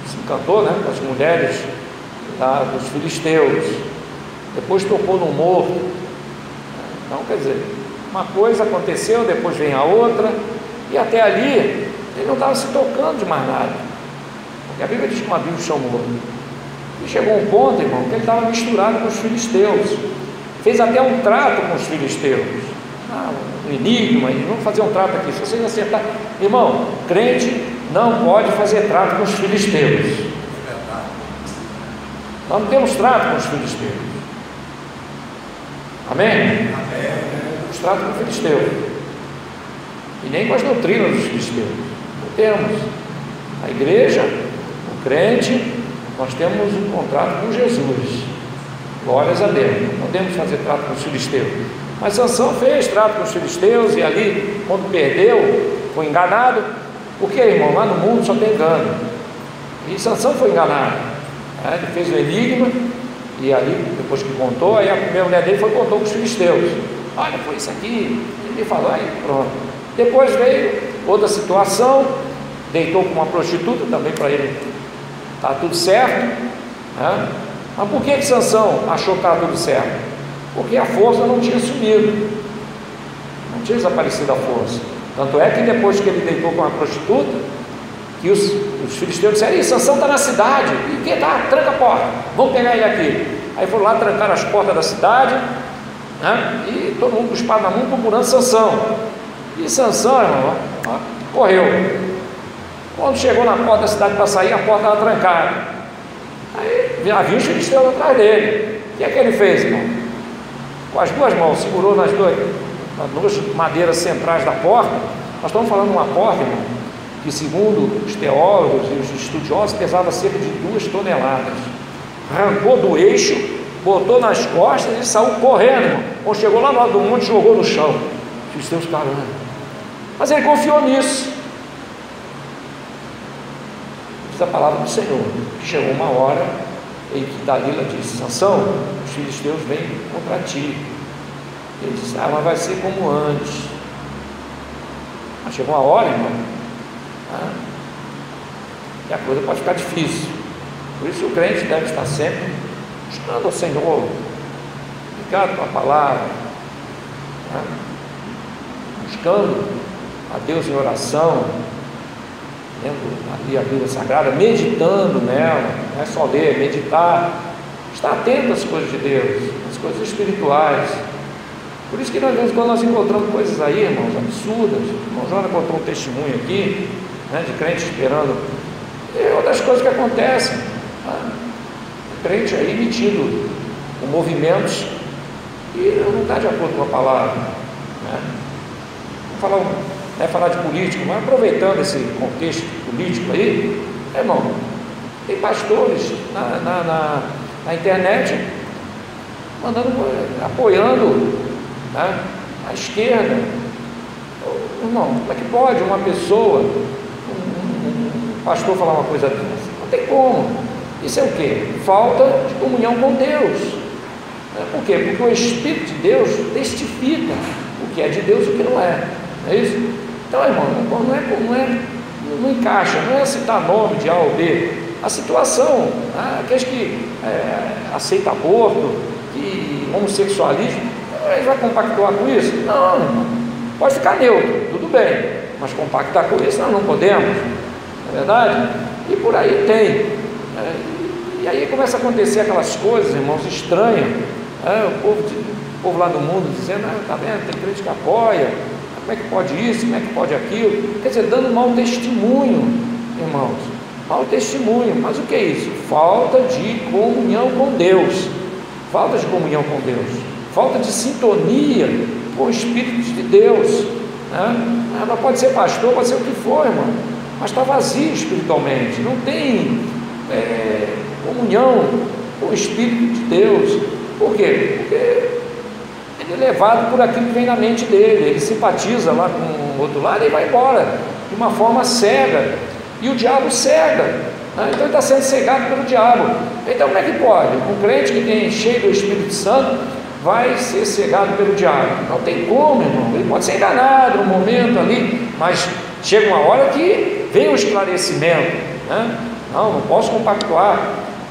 se encantou com as mulheres dos filisteus, depois tocou no morto. Então, quer dizer, uma coisa aconteceu, depois vem a outra, e até ali ele não estava se tocando de mais nada, porque a Bíblia diz que uma Bíblia chamou, e chegou um ponto, irmão, que ele estava misturado com os filisteus, fez até um trato com os filisteus, um enigma, e vamos fazer um trato aqui, se vocês acertarem, irmão, crente não pode fazer trato com os filisteus. Nós não temos trato com os filisteus. Amém? Temos trato com os filisteus. E nem com as doutrinas dos filisteus. Não temos. A igreja, o crente, nós temos um contrato com Jesus. Glórias a Deus. Não podemos fazer trato com os filisteus. Mas Sansão fez trato com os filisteus e ali, quando perdeu, foi enganado. Porque, irmão, lá no mundo só tem engano. E Sansão foi enganado. Ele fez o enigma e ali, depois que contou, aí a primeira mulher dele foi e contou com os filisteus. Olha, foi isso aqui. Ele me falou, aí pronto. Depois veio outra situação, deitou com uma prostituta, também para ele está tudo certo. Mas por que Sansão achou que estava tudo certo? Porque a força não tinha sumido, não tinha desaparecido a força. Tanto é que depois que ele deitou com a prostituta, que os filisteus disseram, Sansão está na cidade, e que tá? Tranca a porta, vamos pegar ele aqui. Aí foram lá, trancaram as portas da cidade, e todo mundo com espada na mão procurando Sansão. E Sansão, irmão, correu. Quando chegou na porta da cidade para sair, a porta estava trancada. Aí havia os filisteus atrás dele. O que é que ele fez, irmão? Com as duas mãos, segurou nas duas madeiras centrais da porta. Nós estamos falando de uma porta, irmão, que segundo os teólogos e os estudiosos pesava cerca de 2 toneladas. Arrancou do eixo, botou nas costas e saiu correndo, irmão. Quando chegou lá no lado do monte, jogou no chão. Os filisteus caramba. Mas ele confiou nisso. Diz a palavra do Senhor, que chegou uma hora em que Dalila disse: Sansão, os filisteus vêm contra ti. Ele disse: mas vai ser como antes. Mas chegou uma hora, irmão, e a coisa pode ficar difícil. Por isso o crente deve estar sempre buscando ao Senhor, ligado com a palavra, buscando a Deus em oração, lendo ali a Bíblia Sagrada, meditando nela. Não é só ler, é meditar, estar atento às coisas de Deus, às coisas espirituais. Por isso que nós, quando nós encontramos coisas aí, irmãos, absurdas. O irmão Jonas contou um testemunho aqui, de crente esperando, e outras coisas que acontecem, crente aí metido com movimentos que não está de acordo com a palavra, Vamos falar de político, mas aproveitando esse contexto político aí, irmão, tem pastores na internet apoiando a esquerda. Irmão, como é que pode uma pessoa, um pastor falar uma coisa dessa? Não tem como. Isso é o quê? Falta de comunhão com Deus. Por quê? Porque o Espírito de Deus testifica o que é de Deus e o que não é. Não é isso? Então, irmão, não encaixa, não é citar nome de A ou B. A situação, aqueles que aceitam aborto, que homossexualismo, ele vai compactuar com isso? Não, irmão. Pode ficar neutro, tudo bem, mas compactar com isso nós não podemos, não é verdade? E por aí tem. E aí começa a acontecer aquelas coisas, irmãos, estranhas. O povo lá do mundo dizendo: tá vendo, tem crente que apoia. Como é que pode isso, como é que pode aquilo? Quer dizer, dando mau testemunho, irmãos, mau testemunho. Mas o que é isso? Falta de comunhão com Deus, falta de comunhão com Deus, falta de sintonia com o Espírito de Deus, Ela pode ser pastor, pode ser o que for, irmão, mas está vazio espiritualmente, não tem comunhão com o Espírito de Deus. Por quê? Porque ele é levado por aquilo que vem na mente dele, ele simpatiza lá com o outro lado e vai embora de uma forma cega, e o diabo cega, então ele está sendo cegado pelo diabo. Então como é que pode? Um crente que tem cheio do Espírito Santo vai ser cegado pelo diabo? Não tem como, irmão. Ele pode ser enganado no momento ali, mas chega uma hora que vem o esclarecimento, não posso compactuar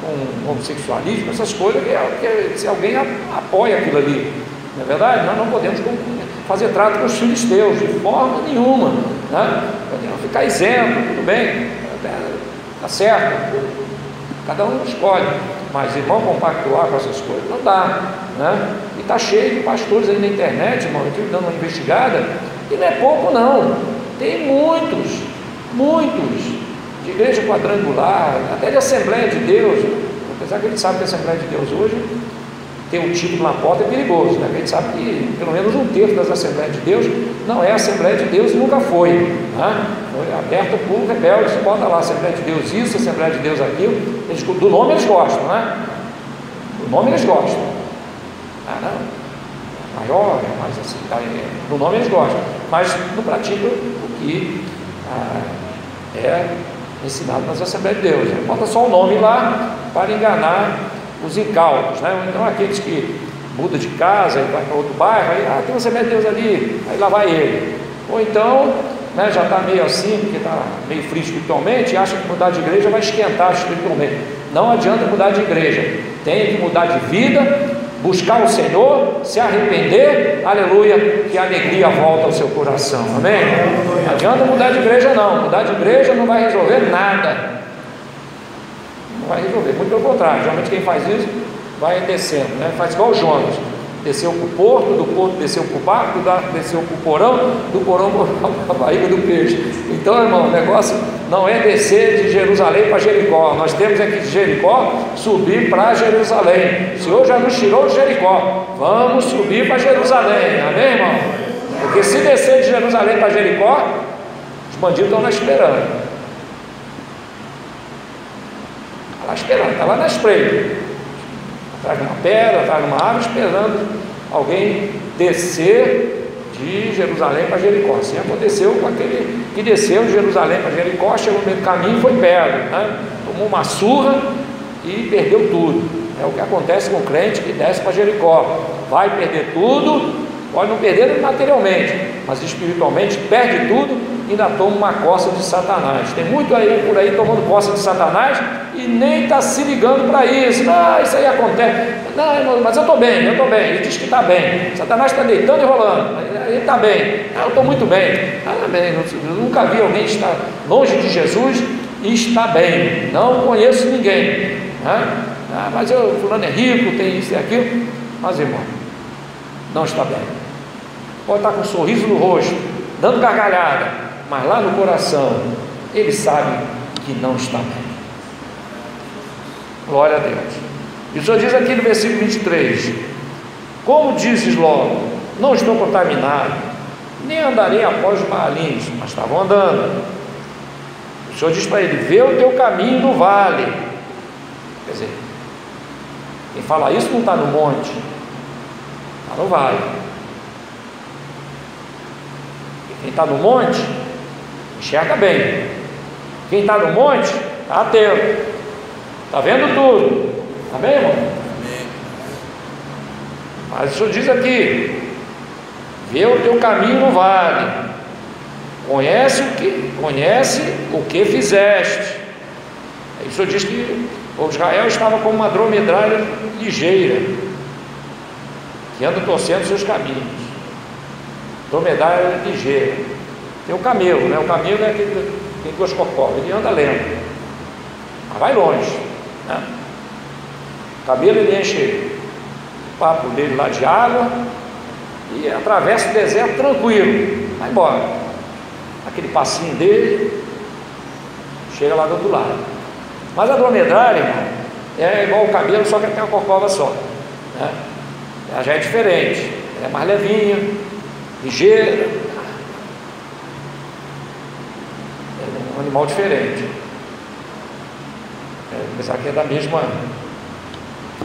com homossexualismo, essas coisas, que se alguém apoia aquilo ali, não é verdade? Nós não podemos fazer trato com os filisteus de forma nenhuma, podemos ficar isento, tudo bem, está certo, cada um escolhe, mas irmão, compactuar com essas coisas não dá, e está cheio de pastores aí na internet, irmão. Eu estive dando uma investigada, e não é pouco não, tem muitos de igreja quadrangular, até de Assembleia de Deus, apesar que a gente sabe que a Assembleia de Deus hoje ter um título na porta é perigoso, A gente sabe que pelo menos um terço das Assembleias de Deus não é Assembleia de Deus e nunca foi, foi aberta por rebeldes. Você bota lá Assembleia de Deus isso, Assembleia de Deus aquilo, do nome eles gostam, do nome eles gostam, maior, mais assim, do nome eles gostam, mas não praticam o que é ensinado nas Assembleias de Deus. Bota só o nome lá para enganar os incautos, Então aqueles que mudam de casa e vai para outro bairro, aí tem uma Assembleia de Deus ali, aí lá vai ele. Ou então já está meio assim, porque está meio frio espiritualmente, e acha que mudar de igreja vai esquentar espiritualmente. Não adianta mudar de igreja, tem que mudar de vida, buscar o Senhor, se arrepender, aleluia, que a alegria volta ao seu coração, amém? Não adianta mudar de igreja não, mudar de igreja não vai resolver nada, não vai resolver, muito pelo contrário. Geralmente quem faz isso vai descendo, faz igual o Jonas, desceu para o porto, do porto desceu para o barco, do barco desceu para o porão, do porão para a barriga do peixe. Então, irmão, o negócio não é descer de Jerusalém para Jericó, nós temos aqui de Jericó subir para Jerusalém. O Senhor já nos tirou de Jericó, vamos subir para Jerusalém, amém, irmão? Porque se descer de Jerusalém para Jericó, os bandidos estão lá esperando. Está lá esperando, está lá na espreita, atrás de uma pedra, atrás de uma árvore, esperando alguém descer de Jerusalém para Jericó. Assim aconteceu com aquele que desceu de Jerusalém para Jericó, chegou no meio do caminho e foi pedra, né? Tomou uma surra e perdeu tudo. É o que acontece com o crente que desce para Jericó, vai perder tudo, pode não perder materialmente, mas espiritualmente perde tudo e ainda toma uma coça de Satanás. Tem muito aí por aí tomando coça de Satanás e nem está se ligando para isso. Não, isso aí acontece. Não, irmão, mas eu estou bem, ele diz que está bem. Satanás está deitando e rolando, ele está bem. Eu estou muito bem. Bem. Eu nunca vi alguém estar longe de Jesus e está bem. Não conheço ninguém. Mas fulano é rico, tem isso e aquilo. Mas, irmão, não está bem. Pode estar com um sorriso no rosto, dando gargalhada, mas lá no coração ele sabe que não está bem. Glória a Deus. E o Senhor diz aqui no versículo 23: como dizes logo, não estou contaminado, nem andarei após os Baalins, mas estavam andando. O Senhor diz para ele: vê o teu caminho no vale. Quer dizer, quem fala isso não está no monte, está no vale. Quem está no monte enxerga bem. Quem está no monte está atento, está vendo tudo. Amém, irmão? Amém. Mas o Senhor diz aqui: vê o teu caminho no vale, conhece o que fizeste. Aí o Senhor diz que o Israel estava como uma dromedária ligeira, que anda torcendo seus caminhos. Dromedário ligeiro. Tem o camelo, né? O camelo é aquele que tem duas corcovas, ele anda lento, mas vai longe, né? O camelo ele enche o papo dele lá de água e atravessa o deserto tranquilo, vai embora. Aquele passinho dele chega lá do outro lado. Mas a dromedária, irmão, é igual o camelo, só que tem uma corcova só, né? Ela já é diferente, ela é mais levinha, ligeira, é um animal diferente, apesar que é da mesma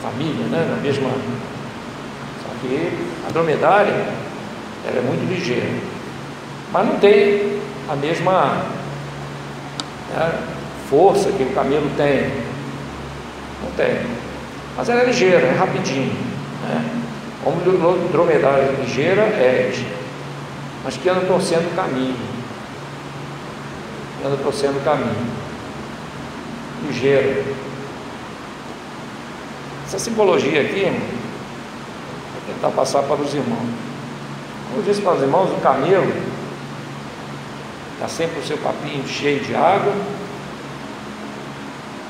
família, né? Da mesma, só que a dromedária ela é muito ligeira, mas não tem a mesma, né, força que o camelo tem, não tem, mas ela é ligeira, é rapidinho, né? Como dromedária ligeira é, mas que anda torcendo o caminho, ligeiro. Essa simbologia aqui, irmão, vou tentar passar para os irmãos. Como eu disse para os irmãos, o camelo está sempre o seu papinho cheio de água,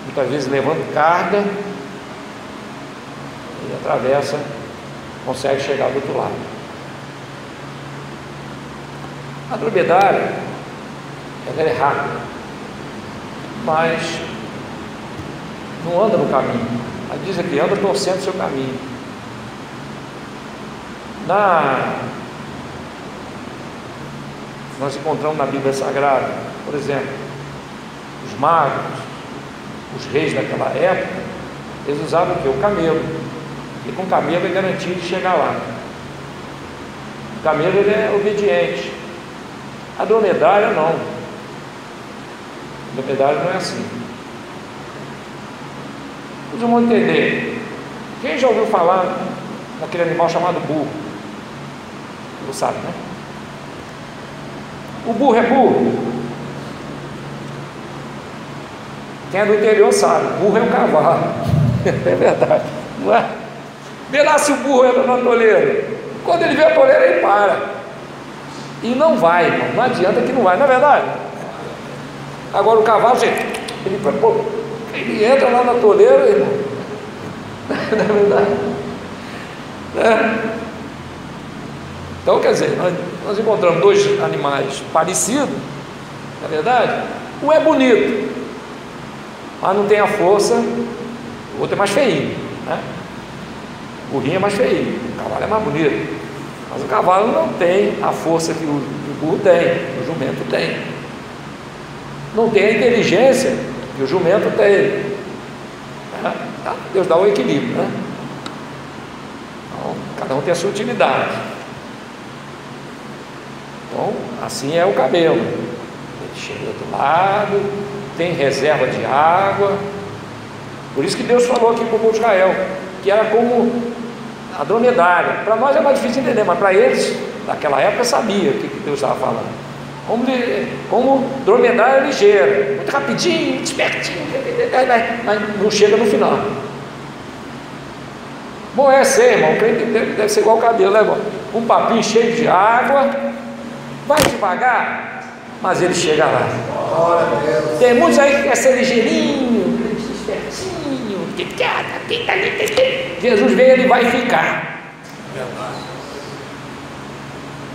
muitas vezes levando carga, e atravessa, consegue chegar do outro lado. A dromedária, ela é rápida, mas não anda no caminho. Ela diz aqui, anda torcendo o seu caminho. Nós encontramos na Bíblia Sagrada, por exemplo, os magos, os reis daquela época, eles usavam o quê? O camelo. E com o camelo é garantido de chegar lá. O camelo ele é obediente. A dromedária não. A dromedária não é assim. Vocês vão entender. Quem já ouviu falar naquele animal chamado burro? Você sabe, né? O burro é burro. Quem é do interior sabe, burro é um cavalo. É verdade, não é? Vê lá se o burro entra na toleira. Quando ele vê a toleira, ele para. E não vai, irmão. Não adianta que não vai, não é verdade? Agora o cavalo, ele entra lá na toleira, irmão. Não é verdade? Então, quer dizer, nós encontramos dois animais parecidos, na verdade. Um é bonito, mas não tem a força. O outro é mais feinho, né? O burrinho é mais feinho, o cavalo é mais bonito, mas o cavalo não tem a força que o burro tem, que o jumento tem. Não tem a inteligência que o jumento tem, né? Deus dá o equilíbrio, né? Então, cada um tem a sua utilidade. Então, assim é o camelo. Ele chega do outro lado, tem reserva de água. Por isso que Deus falou aqui para o povo de Israel, que era como a dromedária. Para nós é mais difícil entender, mas para eles, naquela época, sabia o que Deus estava falando. Como dromedária ligeira, muito rapidinho, muito espertinho, mas não chega no final. Bom, é ser, irmão, deve ser igual o cabelo, né, irmão? Um papinho cheio de água, vai devagar, mas ele chega lá. Tem muitos aí que quer ser ligeirinho, espertinho, Jesus veio, ele vai ficar.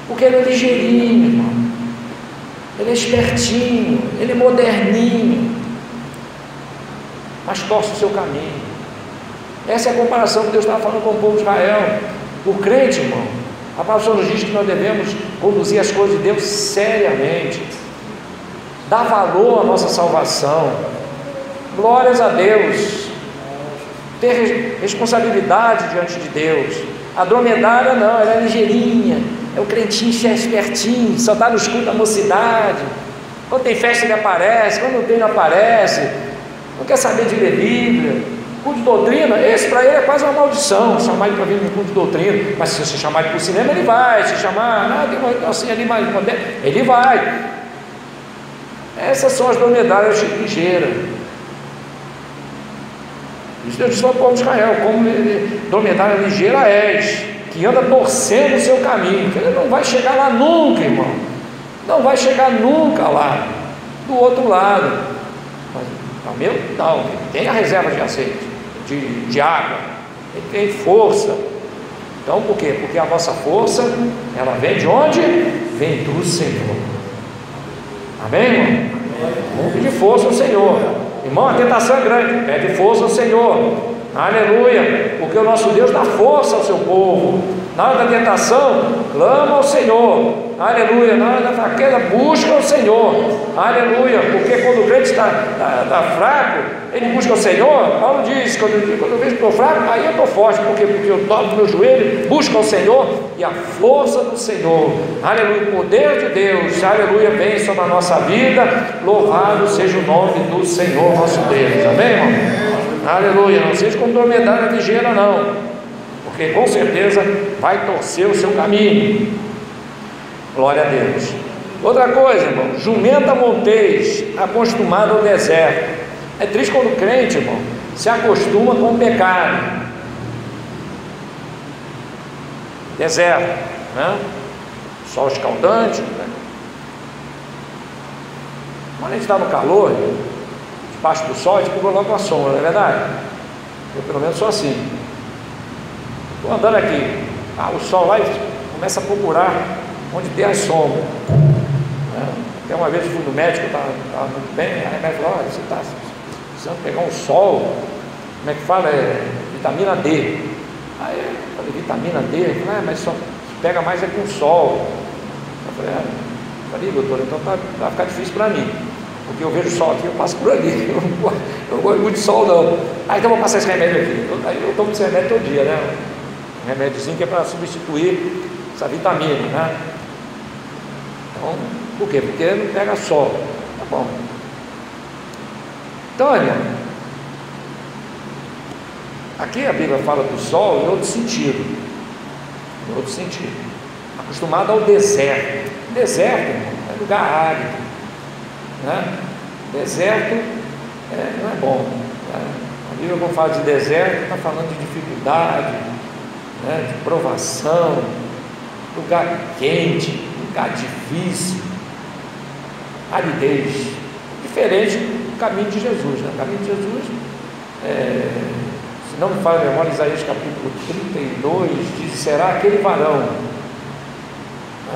Porque ele é ligeirinho, irmão. Ele é espertinho, ele é moderninho, mas torce o seu caminho. Essa é a comparação que Deus estava falando com o povo de Israel. O crente, irmão, a palavra nos diz que nós devemos conduzir as coisas de Deus seriamente, dar valor à nossa salvação, glórias a Deus, ter responsabilidade diante de Deus. A dromedária não, ela é ligeirinha, é o crentinho espertinho, só está no escuro da mocidade. Quando tem festa ele aparece, quando não tem não aparece, não quer saber de ler Bíblia. Culto de doutrina, esse para ele é quase uma maldição, chamar ele para vir no culto de doutrina. Mas se você chamar ele para o cinema, ele vai. Se chamar, tem uma assim ali mais moderna, ele vai. Essas são as dromedárias ligeiras. Isso Deus disse para o povo de Israel, como dromedária ligeira és, que anda torcendo o seu caminho. Ele não vai chegar lá nunca, irmão. Não vai chegar nunca lá, do outro lado. Mas camelo não, ele tem a reserva de azeite, de água, ele tem força. Então por quê? Porque a nossa força, ela vem de onde? Vem do Senhor. Amém, irmão? Vamos pedir força ao Senhor. Irmão, a tentação é grande, pede força ao Senhor. Aleluia, porque o nosso Deus dá força ao seu povo. Na hora da tentação, clama ao Senhor. Aleluia, na hora da fraqueza, busca o Senhor. Aleluia, porque quando o crente está fraco, ele busca o Senhor. Paulo diz, quando eu vejo que estou fraco, aí eu estou forte, porque eu dobro o meu joelho, busca o Senhor, e a força do Senhor, aleluia, o poder de Deus, aleluia, vem sobre a nossa vida. Louvado seja o nome do Senhor nosso Deus. Amém, irmão? Aleluia, não seja como dromedária ligeira não, porque com certeza vai torcer o seu caminho. Glória a Deus. Outra coisa, irmão, jumenta montês, acostumado ao deserto. É triste quando o crente, irmão, se acostuma com o pecado. Deserto, né? Sol escaldante, né? Quando a gente está no calor, debaixo do sol, a gente coloca uma sombra, não é verdade? Eu pelo menos sou assim. Estou andando aqui, o sol lá começa a procurar onde tem as sombras. Até uma vez eu fui no médico, estava muito bem, aí o médico falou, olha, você está precisando pegar um sol, como é que fala? Vitamina D. Aí eu falei, vitamina D? Eu falei, mas só pega mais é com sol. Eu falei, doutor, então vai ficar difícil para mim, porque eu vejo sol aqui, eu passo por ali, eu não gosto muito de sol não. Então eu vou passar esse remédio aqui. Aí eu tomo esse remédio todo dia, né? Um remédiozinho que é para substituir essa vitamina, né? Então, por quê? Porque não pega sol. Tá bom. Então, irmão, aqui a Bíblia fala do sol em outro sentido. Em outro sentido. Acostumado ao deserto. Deserto, irmão, é lugar árido, né? Deserto não é bom, né? A Bíblia, quando fala de deserto, está falando de dificuldade, né? De provação, lugar quente, lugar difícil, aridez, diferente do caminho de Jesus, né? O caminho de Jesus, se não me falha a memória, Isaías capítulo 32 diz, será aquele varão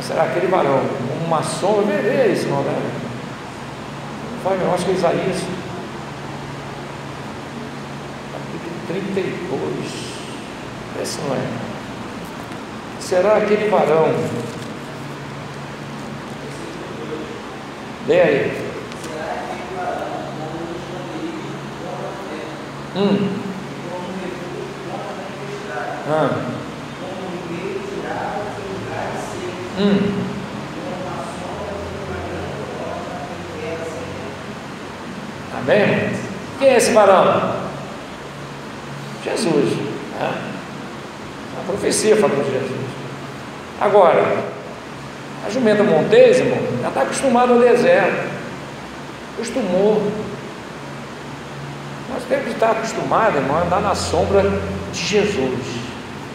Mas será aquele varão, uma sombra, vê isso, não é? Eu acho que é Isaías, capítulo 32, esse não é. Será aquele varão, lê aí. Amém? Quem é esse varão? Jesus, né? A profecia falou de Jesus. Agora, a jumenta montês, irmão, já está acostumada ao deserto, acostumou. Nós temos que estar acostumados, irmão, a andar na sombra de Jesus.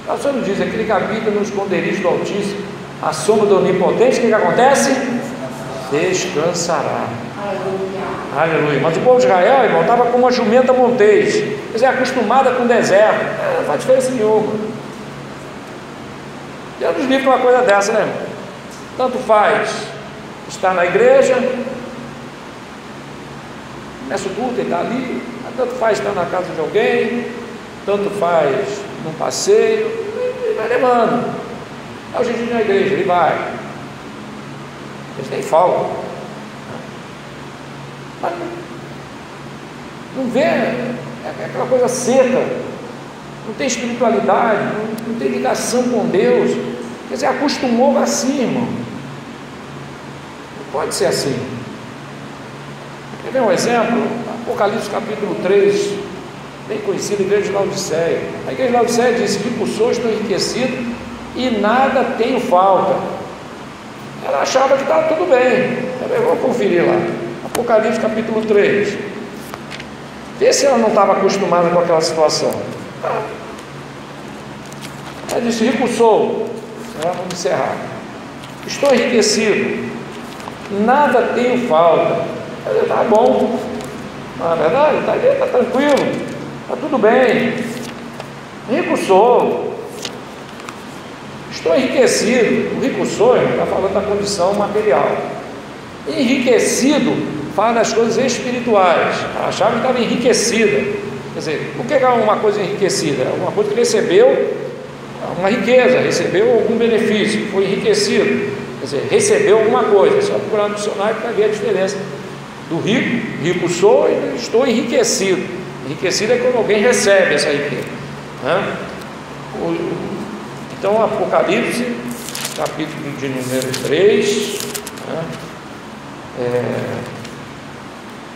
O Senhor diz, aquele que habita no esconderijo do Altíssimo, a sombra do Onipotente, o que acontece? Descansará. Aleluia. Mas o povo de Israel, irmão, estava como uma jumenta montês, quer dizer, acostumada com o deserto, não faz diferença nenhuma. Deus nos livre uma coisa dessa, né, irmão? Tanto faz estar na igreja, começa o culto, ele está ali, tanto faz estar na casa de alguém, tanto faz num passeio, ele vai levando. É o jejum na igreja, ele vai. Eles têm folga. Mas não vê, é aquela coisa seca, não tem espiritualidade, não tem ligação com Deus. Quer dizer, acostumou assim, irmão. Não pode ser assim. Quer ver um exemplo? Apocalipse capítulo 3, bem conhecido, a igreja de Laodiceia. A igreja de Laodiceia disse: rico sou, estou enriquecido e nada tenho falta. Ela achava que estava tudo bem. Vamos conferir lá, Apocalipse capítulo 3. Vê se ela não estava acostumada com aquela situação. Ela disse: rico sou, vamos encerrar, estou enriquecido, nada tenho falta. Ela disse: tá bom, não é verdade? Está tranquilo, está tudo bem. Rico sou, estou enriquecido. O rico sou está falando da condição material. Enriquecido fala das coisas espirituais. Ela achava que estava enriquecida. Quer dizer, o que é uma coisa enriquecida? É uma coisa que recebeu uma riqueza, recebeu algum benefício, foi enriquecido. Quer dizer, recebeu alguma coisa. Só procurar no dicionário para ver a diferença do rico. Rico sou e estou enriquecido. Enriquecido é quando alguém recebe essa riqueza. Então, Apocalipse, capítulo de número 3.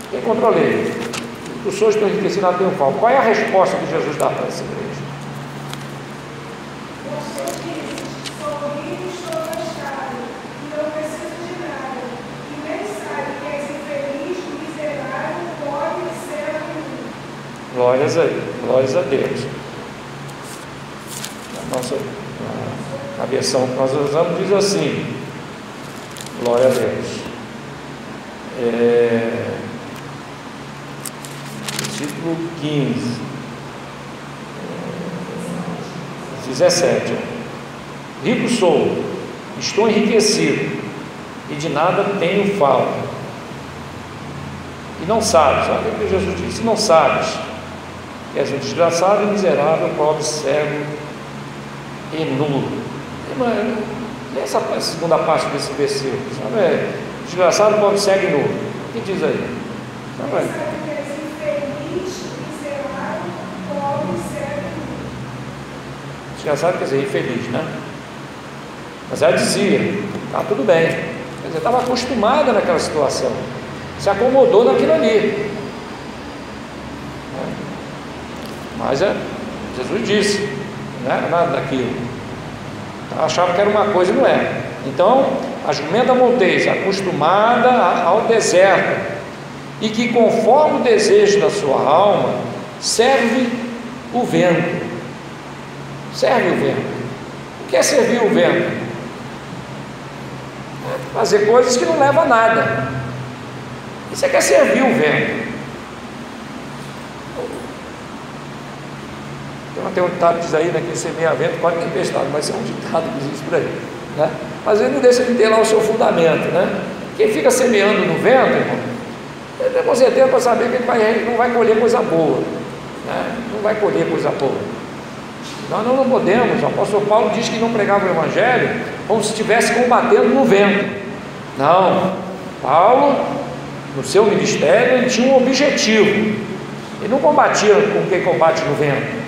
Quem controla ele? Rico sou, estou enriquecido, não tenho falta. Qual é a resposta que Jesus dá para essa igreja? Glórias a Deus. A versão que nós usamos diz assim: glória a Deus. Versículo 15, 17. Rico sou, estou enriquecido e de nada tenho falta. E não sabes, olha o que Jesus disse: não sabes que és um desgraçado e miserável, pobre, cego e nu. Essa segunda parte desse versículo, sabe? Desgraçado, pobre, cego e nu. O que diz aí? Sabe? Desgraçado quer dizer infeliz, né? Mas ela dizia: está tudo bem. Quer dizer, estava acostumada naquela situação, se acomodou naquilo ali. Mas Jesus disse, não era nada daquilo. Ela achava que era uma coisa e não era. Então, a jumenta montês, acostumada ao deserto, e que conforme o desejo da sua alma, serve o vento. Serve o vento. O que é servir o vento? Fazer coisas que não levam a nada. Isso é que é servir o vento. Tem um ditado que diz aí, né, que semeia vento, colhe tempestade, mas é um ditado que existe por aí. né? Mas ele não deixa de ter lá o seu fundamento, né? Quem fica semeando no vento, irmão, ele tem com certeza para saber que ele não vai colher coisa boa, né? Não vai colher coisa boa. Nós não podemos, o apóstolo Paulo diz que não pregava o evangelho como se estivesse combatendo no vento. Não, Paulo, no seu ministério, ele tinha um objetivo. Ele não combatia com quem combate no vento.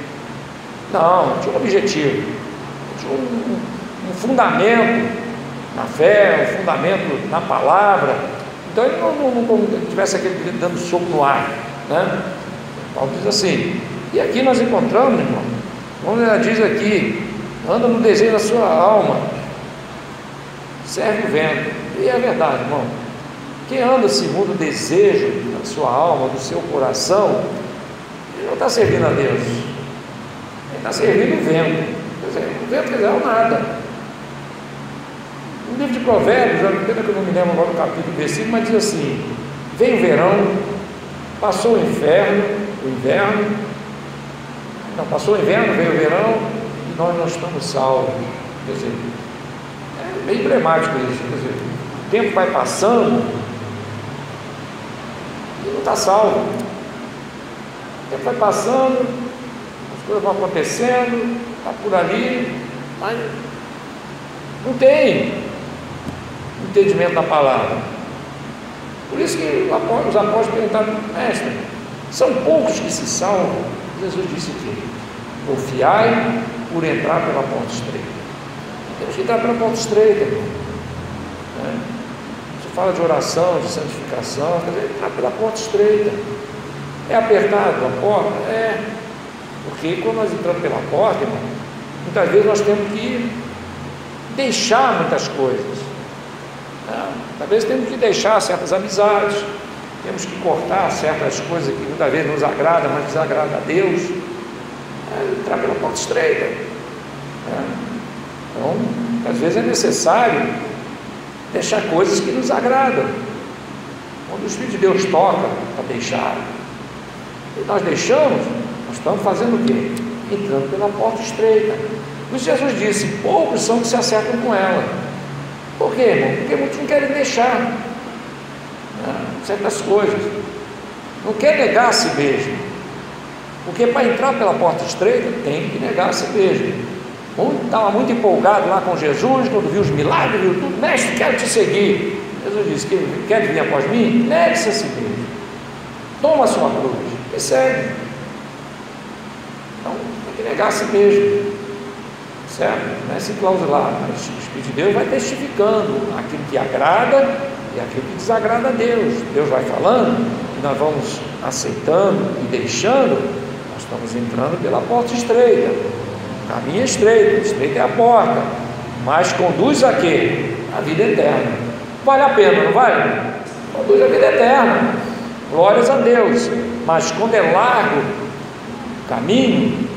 Não, tinha um objetivo, tinha um fundamento na fé, um fundamento na palavra. Então ele não tivesse aquele dando soco no ar, né? Paulo diz assim, e aqui nós encontramos, irmão, quando ela diz aqui, anda no desejo da sua alma, serve o vento. E é verdade, irmão, quem anda segundo o desejo da sua alma, do seu coração, ele não está servindo a Deus, ele está servindo o vento. Quer dizer, o vento quer dizer, é o nada. No livro de Provérbios, pena que eu não me lembro agora do capítulo do versículo, mas diz assim, vem o verão, passou o inverno, passou o inverno, veio o verão, e nós não estamos salvos. Quer dizer, é bem emblemático isso. Quer dizer, o tempo vai passando e não está salvo. O tempo vai passando, as coisas vão acontecendo, está por ali, mas não tem entendimento da palavra. Por isso que os apóstolos perguntaram, mestre, são poucos que se salvam. Jesus disse que confiai por entrar pela porta estreita. Temos que entrar pela porta estreita, irmão. Você fala de oração, de santificação, quer dizer, entrar pela porta estreita. É apertado a porta? É. Porque quando nós entramos pela porta, irmão, muitas vezes nós temos que deixar muitas coisas. Muitas vezes temos que deixar certas amizades, temos que cortar certas coisas que muitas vezes nos agradam, mas desagrada a Deus. Entrar pela porta estreita. Então, às vezes é necessário deixar coisas que nos agradam. Quando o Espírito de Deus toca para deixar, e nós deixamos, nós estamos fazendo o quê? Entrando pela porta estreita. Por isso Jesus disse, poucos são que se acertam com ela. Por quê, irmão? Porque muitos não querem deixar certas coisas, não quer negar a si mesmo, porque para entrar pela porta estreita tem que negar a si mesmo. Estava muito empolgado lá com Jesus, quando viu os milagres, viu tudo, mestre, quero te seguir. Jesus disse, quer vir após mim? Negue-se a si mesmo, toma a sua cruz e segue. Então tem que negar a si mesmo, certo? Não é se clausular, mas o Espírito de Deus vai testificando aquilo que agrada e aquilo que desagrada a Deus. Deus vai falando, e nós vamos aceitando e deixando, nós estamos entrando pela porta estreita. O caminho é estreito, estreita é a porta, mas conduz a quê? A vida eterna. Vale a pena, não vale? Conduz a vida eterna, glórias a Deus. Mas quando é largo o caminho,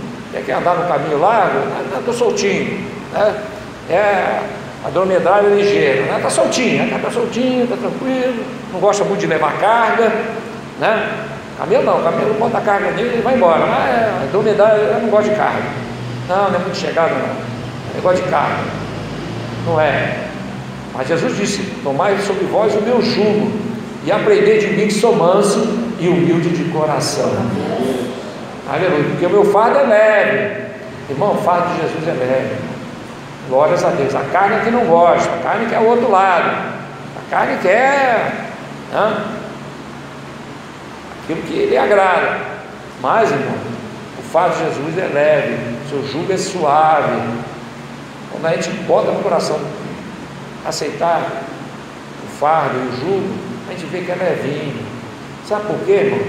quer andar no caminho largo, estou soltinho, né? A dromedária é ligeira, né? Está soltinha, está tranquilo, não gosta muito de levar carga, né? Camelo não, camelo bota a carga nele e vai embora, mas a dromedária não gosta de carga, não é muito chegada não, é negócio de carga, não é. Mas Jesus disse, tomai sobre vós o meu jugo e aprendei de mim que sou manso e humilde de coração. Aleluia, porque o meu fardo é leve, irmão, o fardo de Jesus é leve. Glórias a Deus. A carne que não gosta, a carne quer o outro lado, a carne quer aquilo que lhe agrada. Mas, irmão, o fardo de Jesus é leve, o seu jugo é suave. Quando a gente bota no coração aceitar o fardo e o jugo, a gente vê que é levinho. Sabe por quê, irmão?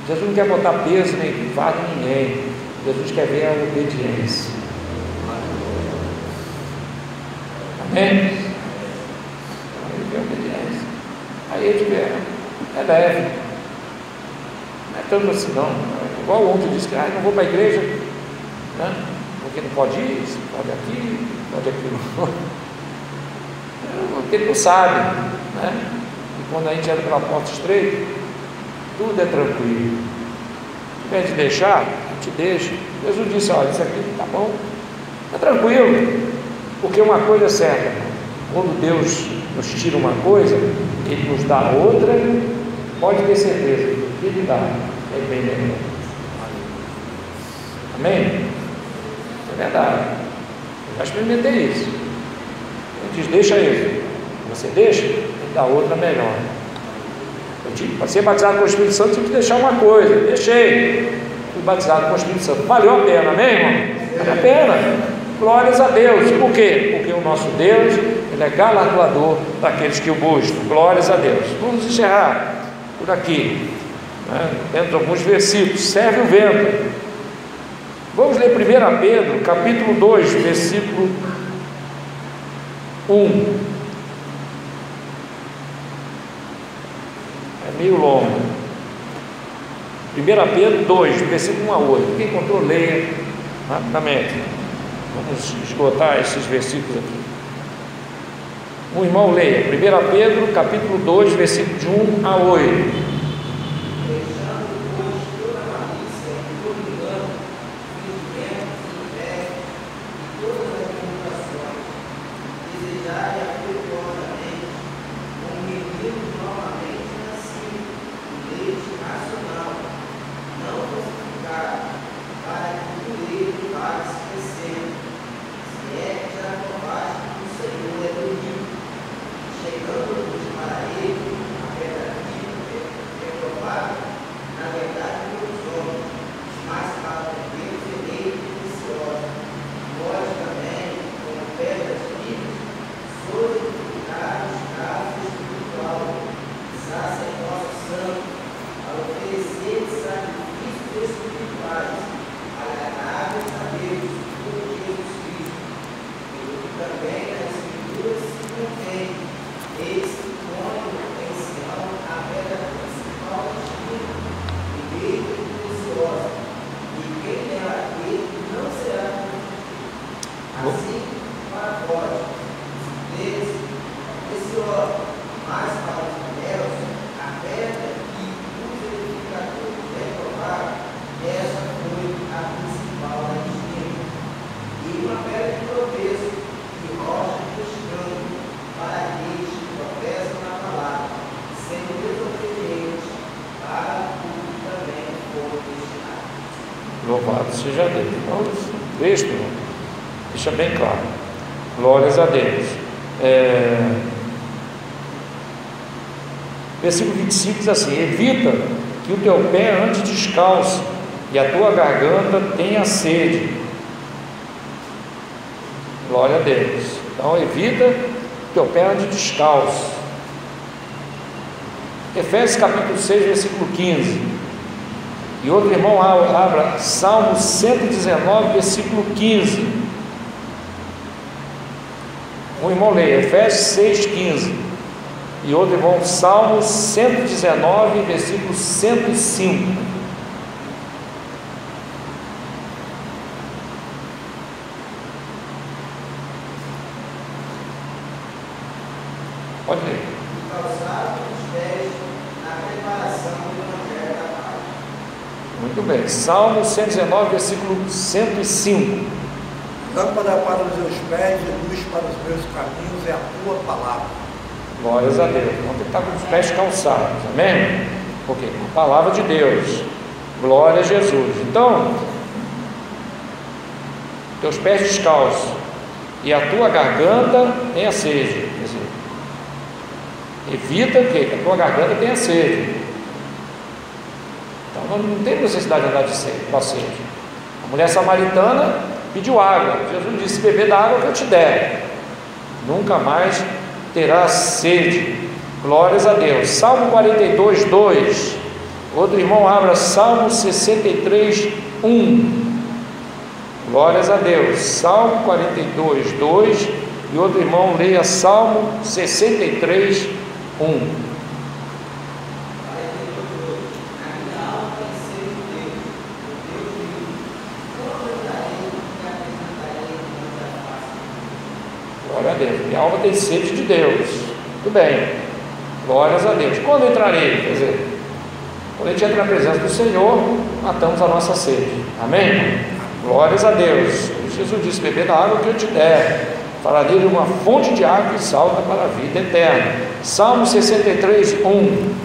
Jesus não quer botar peso nem fardo em ninguém. Jesus quer ver a obediência. Amém? Aí a gente vê, é leve, não é tanto assim não. Igual o outro disse que não vou para a igreja, né? Porque não pode isso, pode aqui, pode aquilo. Porque ele não sabe, né? E quando a gente entra pela porta estreita, tudo é tranquilo. Em vez de deixar, a gente deixa. Jesus disse, olha, isso aqui tá bom, está tranquilo. Porque uma coisa é certa, quando Deus nos tira uma coisa, Ele nos dá outra, pode ter certeza, o que Ele dá é bem melhor. Amém? É verdade. Eu já experimentei isso. Ele diz, deixa isso. Você deixa, Ele dá outra melhor. Para ser batizado com o Espírito Santo, tinha que deixar uma coisa. Deixei. Fui batizado com o Espírito Santo. Valeu a pena, amém, irmão? Vale a pena. Glórias a Deus. Por quê? Porque o nosso Deus, Ele é galardoador daqueles que o buscam. Glórias a Deus. Vamos encerrar por aqui, né? Dentro de alguns versículos. Serve o vento. Vamos ler 1 Pedro, capítulo 2, versículo 1. É meio longo. 1 Pedro 2, versículo 1 a 8. Quem encontrou, leia rapidamente. Vamos esgotar esses versículos aqui. Um irmão leia. 1 Pedro, capítulo 2, versículo de 1 a 8. Louvado seja Deus. Então, o texto deixa bem claro. Glórias a Deus. Versículo 25 diz assim: evita que o teu pé ande descalço e a tua garganta tenha sede. Glória a Deus. Então, evita que o teu pé ande descalço. Efésios capítulo 6, versículo 15. E outro irmão abra Salmo 119, versículo 15. Um irmão leia Efésios 6, 15. E outro irmão Salmo 119, versículo 105. Pode ler. Muito bem, Salmo 119, versículo 105. Lâmpada para os meus pés e luz para os meus caminhos é a tua palavra. Glórias a Deus. Vamos ter que estar com os pés calçados, amém? Porque a palavra de Deus. Glória a Jesus. Então, teus pés descalços e a tua garganta tenha sede. Quer dizer, evita que a tua garganta tenha sede. Então não tem necessidade de andar de sede, com a sede. A mulher samaritana pediu água. Jesus disse: beber da água que eu te der, nunca mais terá sede. Glórias a Deus. Salmo 42, 2. Outro irmão abra Salmo 63, 1. Glórias a Deus. Salmo 42, 2. E outro irmão leia Salmo 63, 1. Glória a Deus. Minha alma tem sede de Deus. Muito bem. Glórias a Deus. Quando entrarei? Quer dizer, quando a gente entra na presença do Senhor, matamos a nossa sede. Amém? Glórias a Deus. Jesus disse: beber da água que eu te der, Fará dele uma fonte de água que salta para a vida eterna. Salmo 63, 1.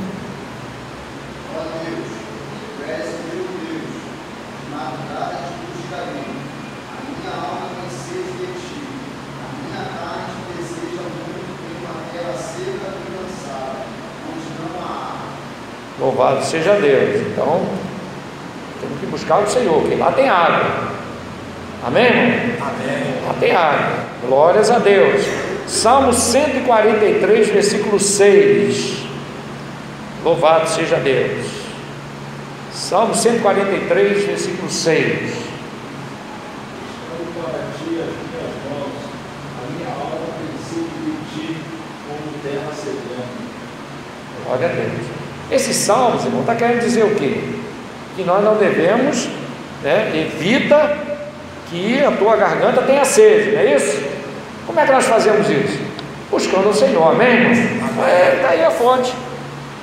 Louvado seja Deus. Então, temos que buscar o Senhor, porque lá tem água. Amém, irmão? Amém. Lá tem água. Glórias a Deus. Salmo 143, versículo 6. Louvado seja Deus. Salmo 143, versículo 6. Glória a Deus. Esses salmos, irmão, está querendo dizer o quê? Que nós não devemos, evita que a tua garganta tenha sede, não é isso? Como é que nós fazemos isso? Buscando o Senhor, amém, irmão? Está aí a fonte.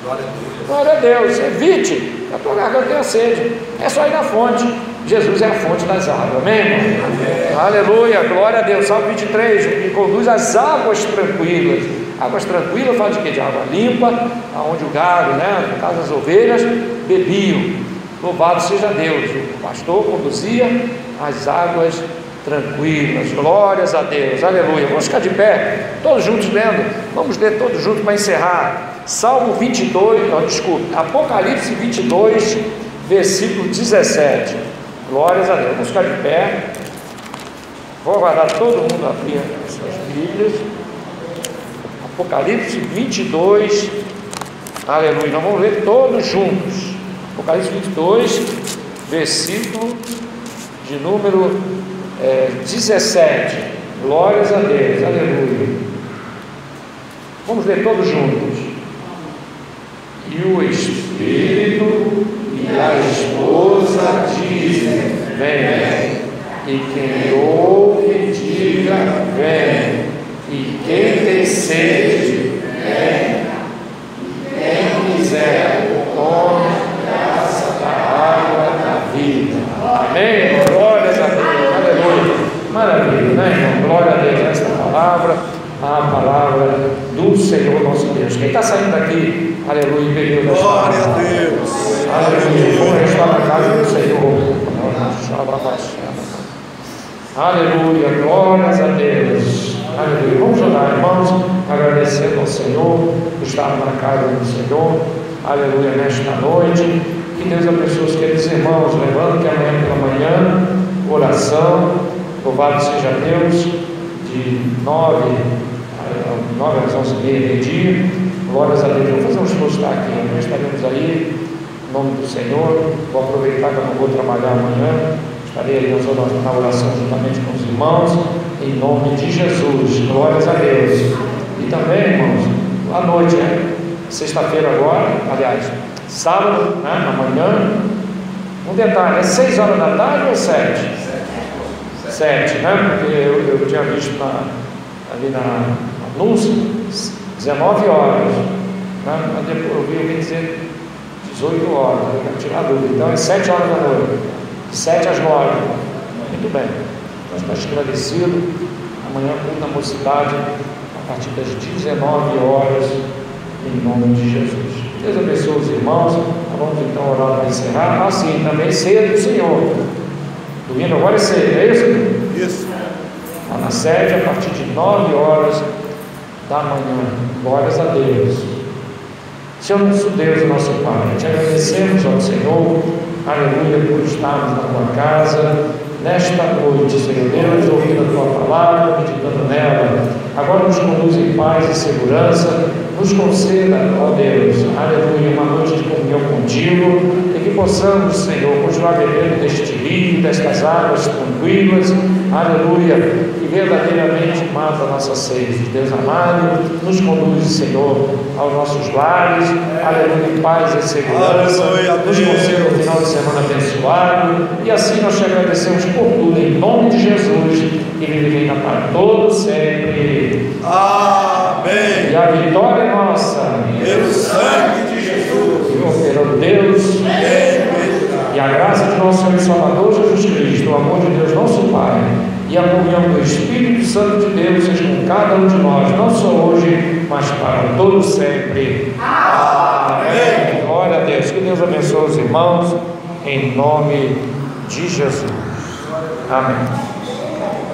Glória a Deus. Glória a Deus. Evite que a tua garganta tenha sede. É só ir na fonte. Jesus é a fonte das águas, amém, irmão? Amém. Aleluia, glória a Deus. Salmo 23, me conduz às águas tranquilas. Águas tranquilas fala de quê? De água limpa, aonde o gado, no caso as ovelhas, bebiam. Louvado seja Deus. O pastor conduzia as águas tranquilas. Glórias a Deus, aleluia. Vamos ficar de pé, todos juntos lendo. Vamos ler todos juntos para encerrar. Salmo 22, Apocalipse 22, versículo 17. Glórias a Deus. Vamos ficar de pé. Vou aguardar todo mundo abrir as suas Bíblias. Apocalipse 22, aleluia. Nós vamos ler todos juntos. Apocalipse 22, versículo de número 17. Glórias a Deus, aleluia. Vamos ler todos juntos. E o Espírito e a esposa dizem: vem. E quem ouve, diga: vem. E quem tem sede, vem. E quem quiser, tome da água da vida. Amém? Glórias a Deus, aleluia. Maravilha, né, irmão? Glória a Deus. Esta palavra, a palavra do Senhor nosso Deus. Quem está saindo daqui, aleluia, bebeu da Glória a Deus. Aleluia. Vamos estar na casa do Senhor. Aleluia, glórias a Deus. Aleluia. Vamos orar, irmãos, agradecendo ao Senhor por estar na casa do Senhor. Aleluia, nesta noite. Que Deus abençoe os queridos irmãos. Lembrando que amanhã pela manhã, oração. Louvado seja Deus. De 9 às 11h30, meio-dia. Glórias a Deus. Vamos fazer um esforço estar aqui. Amanhã estaremos aí. Em nome do Senhor. Vou aproveitar que eu não vou trabalhar amanhã. Estarei aí na oração juntamente com os irmãos, em nome de Jesus. Glórias a Deus. E também, irmãos, à noite, sexta-feira agora, aliás, sábado, na manhã, um detalhe, é 6 horas da tarde ou 7? 7, porque eu tinha visto ali na anúncio 19 horas, mas depois eu vi dizer 18 horas, eu quero tirar a dúvida. Então é 7 horas da noite, de 7 às 9. Muito bem, nós estamos esclarecidos. Amanhã, culto da mocidade, a partir das 19 horas, em nome de Jesus. Deus abençoe os irmãos. Vamos então orar para encerrar. Sim, também ceia do Senhor. Domingo agora é ceia, é isso? Isso. Está na sede a partir de 9 horas da manhã. Glórias a Deus. Senhor nosso Deus e nosso Pai, te agradecemos ao Senhor, aleluia, por estarmos na tua casa nesta noite, Senhor Deus, ouvindo a tua palavra, meditando nela. Agora nos conduz em paz e segurança, nos conceda, ó Deus, aleluia, uma noite de comunhão contigo, e que possamos, Senhor, continuar bebendo deste rio, destas águas tranquilas, aleluia, que verdadeiramente mata a nossa sede. Deus amado, nos conduz, Senhor, aos nossos lares, aleluia, em paz e segurança, aleluia, nos conceda um final de semana abençoado, e assim nós te agradecemos por tudo, em nome de Jesus, que vive e reina para todos sempre. Amém. E a vitória é nossa, Pelo sangue de Jesus, e operou Deus, e a a graça de nosso Senhor e Salvador Jesus Cristo, o amor de Deus nosso Pai e a comunhão do Espírito Santo de Deus seja com cada um de nós, não só hoje, mas para todos sempre. Amém. Glória a Deus. Que Deus abençoe os irmãos, em nome de Jesus. Amém.